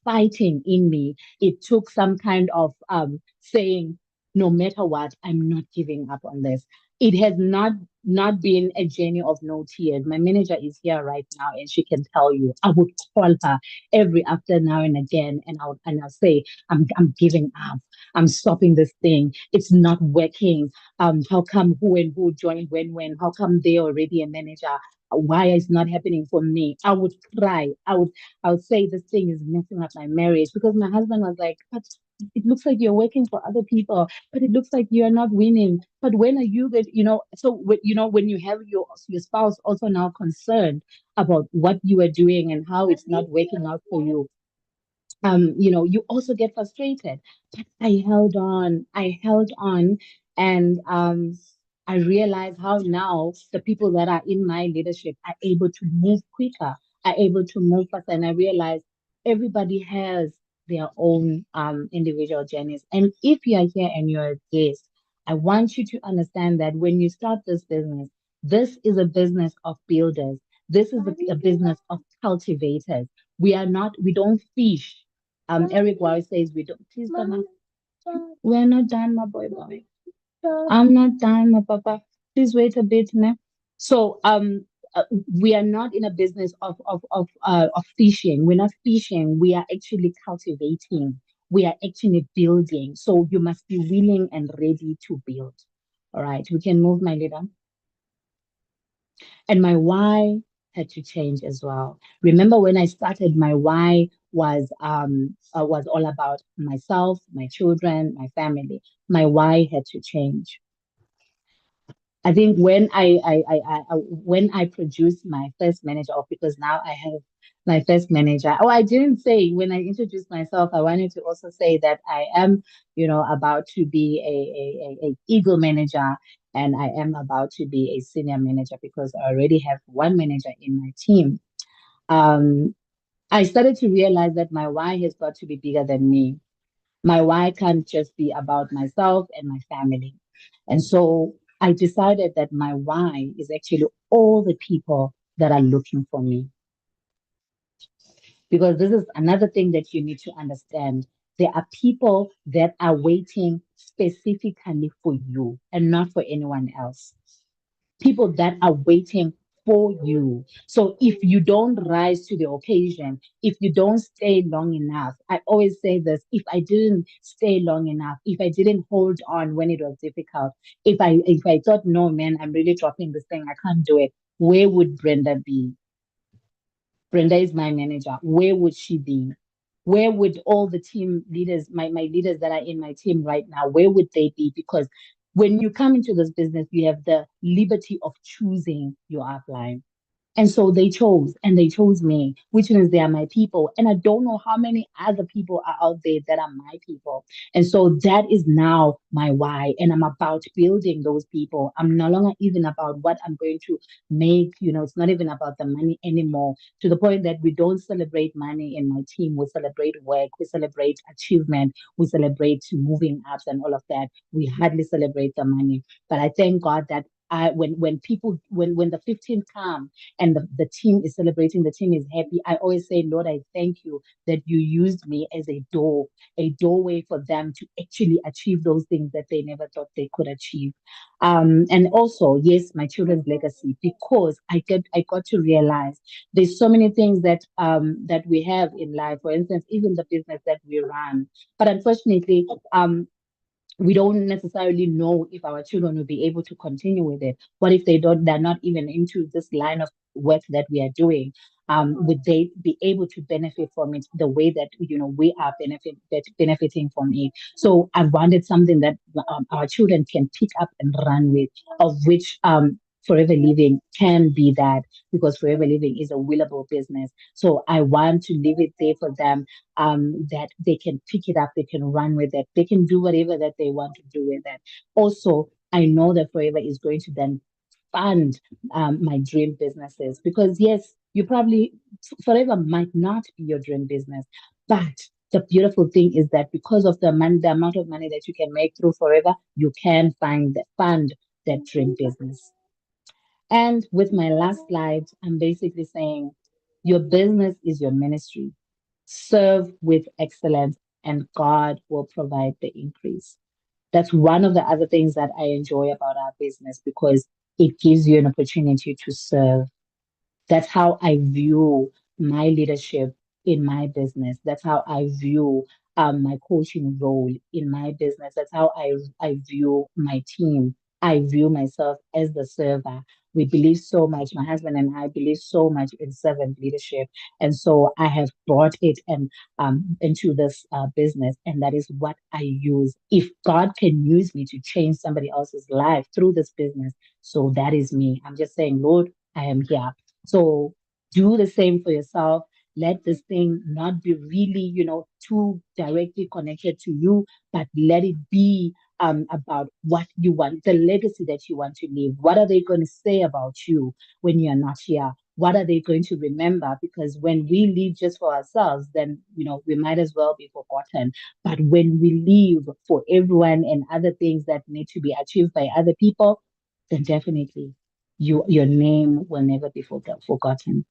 fighting in me. It took some kind of saying, no matter what, I'm not giving up on this. It has not been a journey of no tears. My manager is here right now, and she can tell you. I would call her every after now and again, and I'll say, I'm giving up. I'm stopping this thing. It's not working. How come who and who joined when? How come they already a manager? Why is not happening for me? I would cry. I would say this thing is messing up my marriage because my husband was like, but it looks like you're working for other people, but it looks like you're not winning. But when are you good? So when you have your spouse also now concerned about what you are doing and how it's not working out for you, you also get frustrated. But I held on, and I realized how now the people that are in my leadership are able to move quicker, are able to move faster. And I realized everybody has their own individual journeys. And if you are here and you're a guest, I want you to understand that when you start this is a business of builders. This is a business of cultivators. We don't fish. Eric Wise says we don't. Please come on. We're not done, my boy. I'm not done, my papa. Please wait a bit, ne? So we are not in a business of fishing. We're not fishing. We are actually cultivating. We are actually building. So you must be willing and ready to build. All right, we can move, my leader. And my why had to change as well. Remember when I started, my why was all about myself, my children, my family. My why had to change. I think when I produced my first manager, or because now I have my first manager. Oh, I didn't say when I introduced myself, I wanted to also say that I am, about to be a Eagle manager, and I am about to be a senior manager because I already have one manager in my team. Um, I started to realize that my why has got to be bigger than me. My why can't just be about myself and my family. And so I decided that my why is actually all the people that are looking for me. Because this is another thing that you need to understand. There are people that are waiting specifically for you and not for anyone else. People that are waiting for you. So if you don't rise to the occasion, if you don't stay long enough, I always say this, if I didn't stay long enough, if I didn't hold on when it was difficult, if I thought, no, man, I'm really dropping this thing, I can't do it, where would Brenda be? Brenda is my manager. Where would she be? Where would all the team leaders, my leaders that are in my team right now, where would they be? Because when you come into this business, you have the liberty of choosing your upline. And so they chose, and they chose me, which means they are my people. And I don't know how many other people are out there that are my people. And so that is now my why. And I'm about building those people. I'm no longer even about what I'm going to make. It's not even about the money anymore, to the point that we don't celebrate money in my team. We celebrate work, we celebrate achievement, we celebrate moving ups and all of that. We hardly celebrate the money. But I thank God that when people when the 15th come and the team is celebrating, the team is happy, I always say, Lord, I thank you that you used me as a doorway for them to actually achieve those things that they never thought they could achieve. And also, yes, my children's legacy, because I got to realize there's so many things that we have in life. For instance, even the business that we run, but unfortunately, we don't necessarily know if our children will be able to continue with it. What if they're not even into this line of work that we are doing? Would they be able to benefit from it the way that we are benefiting from it? So I wanted something that our children can pick up and run with, of which Forever Living can be that, because Forever Living is a willable business. So I want to leave it there for them, that they can pick it up, they can run with it, they can do whatever that they want to do with it. Also, I know that Forever is going to then fund my dream businesses, because yes, you probably Forever might not be your dream business, but the beautiful thing is that because of the amount of money that you can make through Forever, you can fund that dream business. And with my last slide, I'm basically saying your business is your ministry. Serve with excellence, and God will provide the increase. That's one of the other things that I enjoy about our business, because it gives you an opportunity to serve. That's how I view my leadership in my business. That's how I view my coaching role in my business. That's how I view my team. I view myself as the server. We believe so much, my husband and I believe so much in servant leadership. And so I have brought it into this business, and that is what I use. If God can use me to change somebody else's life through this business, so that is me. I'm just saying, Lord, I am here. So do the same for yourself. Let this thing not be really, too directly connected to you, but let it be about what you want, the legacy that you want to leave. What are they going to say about you when you're not here? What are they going to remember? Because when we live just for ourselves, then, we might as well be forgotten. But when we live for everyone and other things that need to be achieved by other people, then definitely your name will never be forgotten.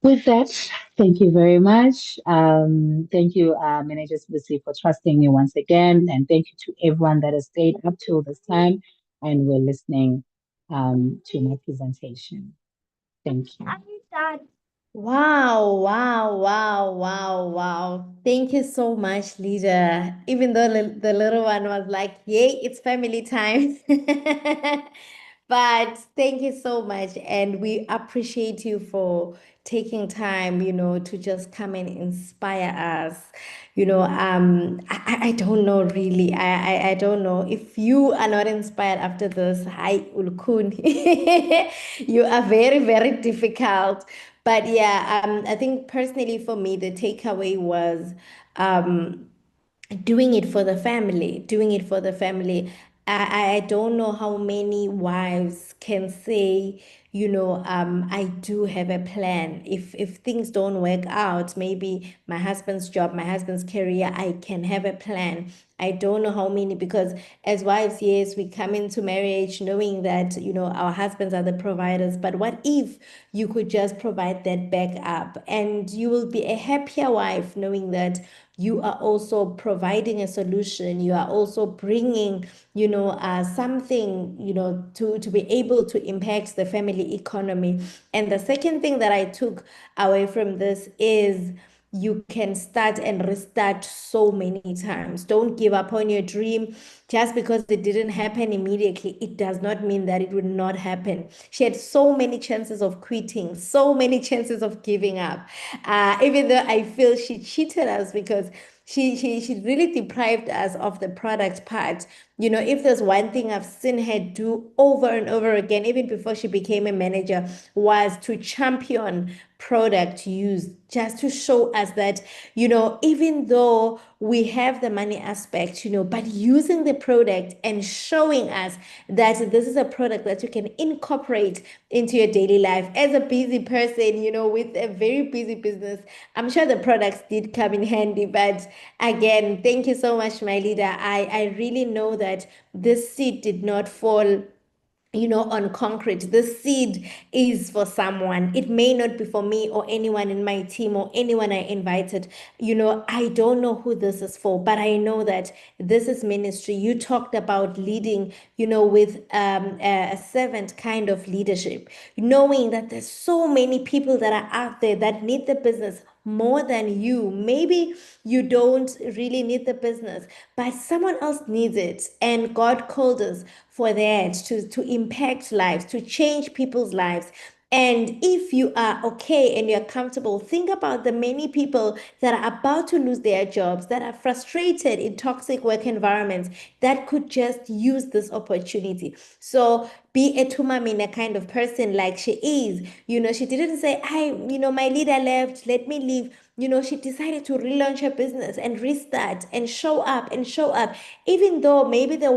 With that, thank you very much. Thank you, Manager Lucy, for trusting me once again. And thank you to everyone that has stayed up till this time and were listening to my presentation. Thank you. Wow, wow, wow, wow, wow. Thank you so much, leader. Even though the little one was like, yay, it's family time. But thank you so much. And we appreciate you for taking time, to just come and inspire us. I don't know really. I don't know. If you are not inspired after this, hi, Ulkun. You are very, very difficult. But yeah, I think personally for me, the takeaway was doing it for the family, doing it for the family. I don't know how many wives can say, I do have a plan. If things don't work out, maybe my husband's job, my husband's career, I can have a plan. I don't know how many, because as wives, yes, we come into marriage knowing that, our husbands are the providers. But what if you could just provide that back up, and you will be a happier wife knowing that you are also providing a solution. You are also bringing, something, to be able to impact the family economy. And the second thing that I took away from this is you can start and restart so many times. Don't give up on your dream just because it didn't happen immediately. It does not mean that it would not happen. She had so many chances of quitting, so many chances of giving up. Even though I feel she cheated us, because she really deprived us of the product part. If there's one thing I've seen her do over and over again, even before she became a manager, was to champion product use, just to show us that, even though we have the money aspect, but using the product and showing us that this is a product that you can incorporate into your daily life. As a busy person, with a very busy business, I'm sure the products did come in handy. But again, thank you so much, my leader. I really know that this seed did not fall, on concrete. The seed is for someone. It may not be for me or anyone in my team or anyone I invited. I don't know who this is for, but I know that this is ministry. You talked about leading, with a servant kind of leadership, knowing that there's so many people that are out there that need the business more than you. Maybe you don't really need the business, but someone else needs it. And God called us for that, to impact lives, to change people's lives. And if you are okay and you're comfortable, think about the many people that are about to lose their jobs, that are frustrated in toxic work environments, that could just use this opportunity. So be a Tumamina kind of person like she is. She didn't say, my leader left, let me leave. She decided to relaunch her business and restart and show up and show up, even though maybe the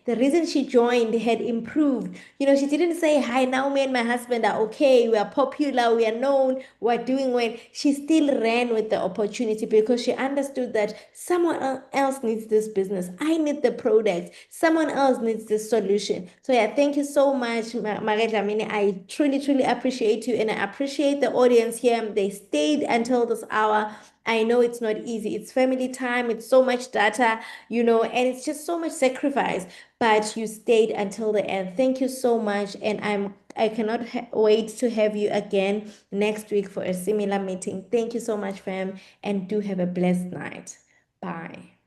reason she joined had improved. She didn't say, hi, now me and my husband are okay, we are popular, we are known, we're doing well. She still ran with the opportunity because she understood that someone else needs this business. I need the product. Someone else needs this solution. So yeah, thank you so much, Margaret Dlamini. I truly, truly appreciate you, and I appreciate the audience here. They stayed until this hour. I know it's not easy. It's family time. It's so much data, and it's just so much sacrifice. But you stayed until the end. Thank you so much, and I cannot wait to have you again next week for a similar meeting. Thank you so much, fam, and do have a blessed night. Bye.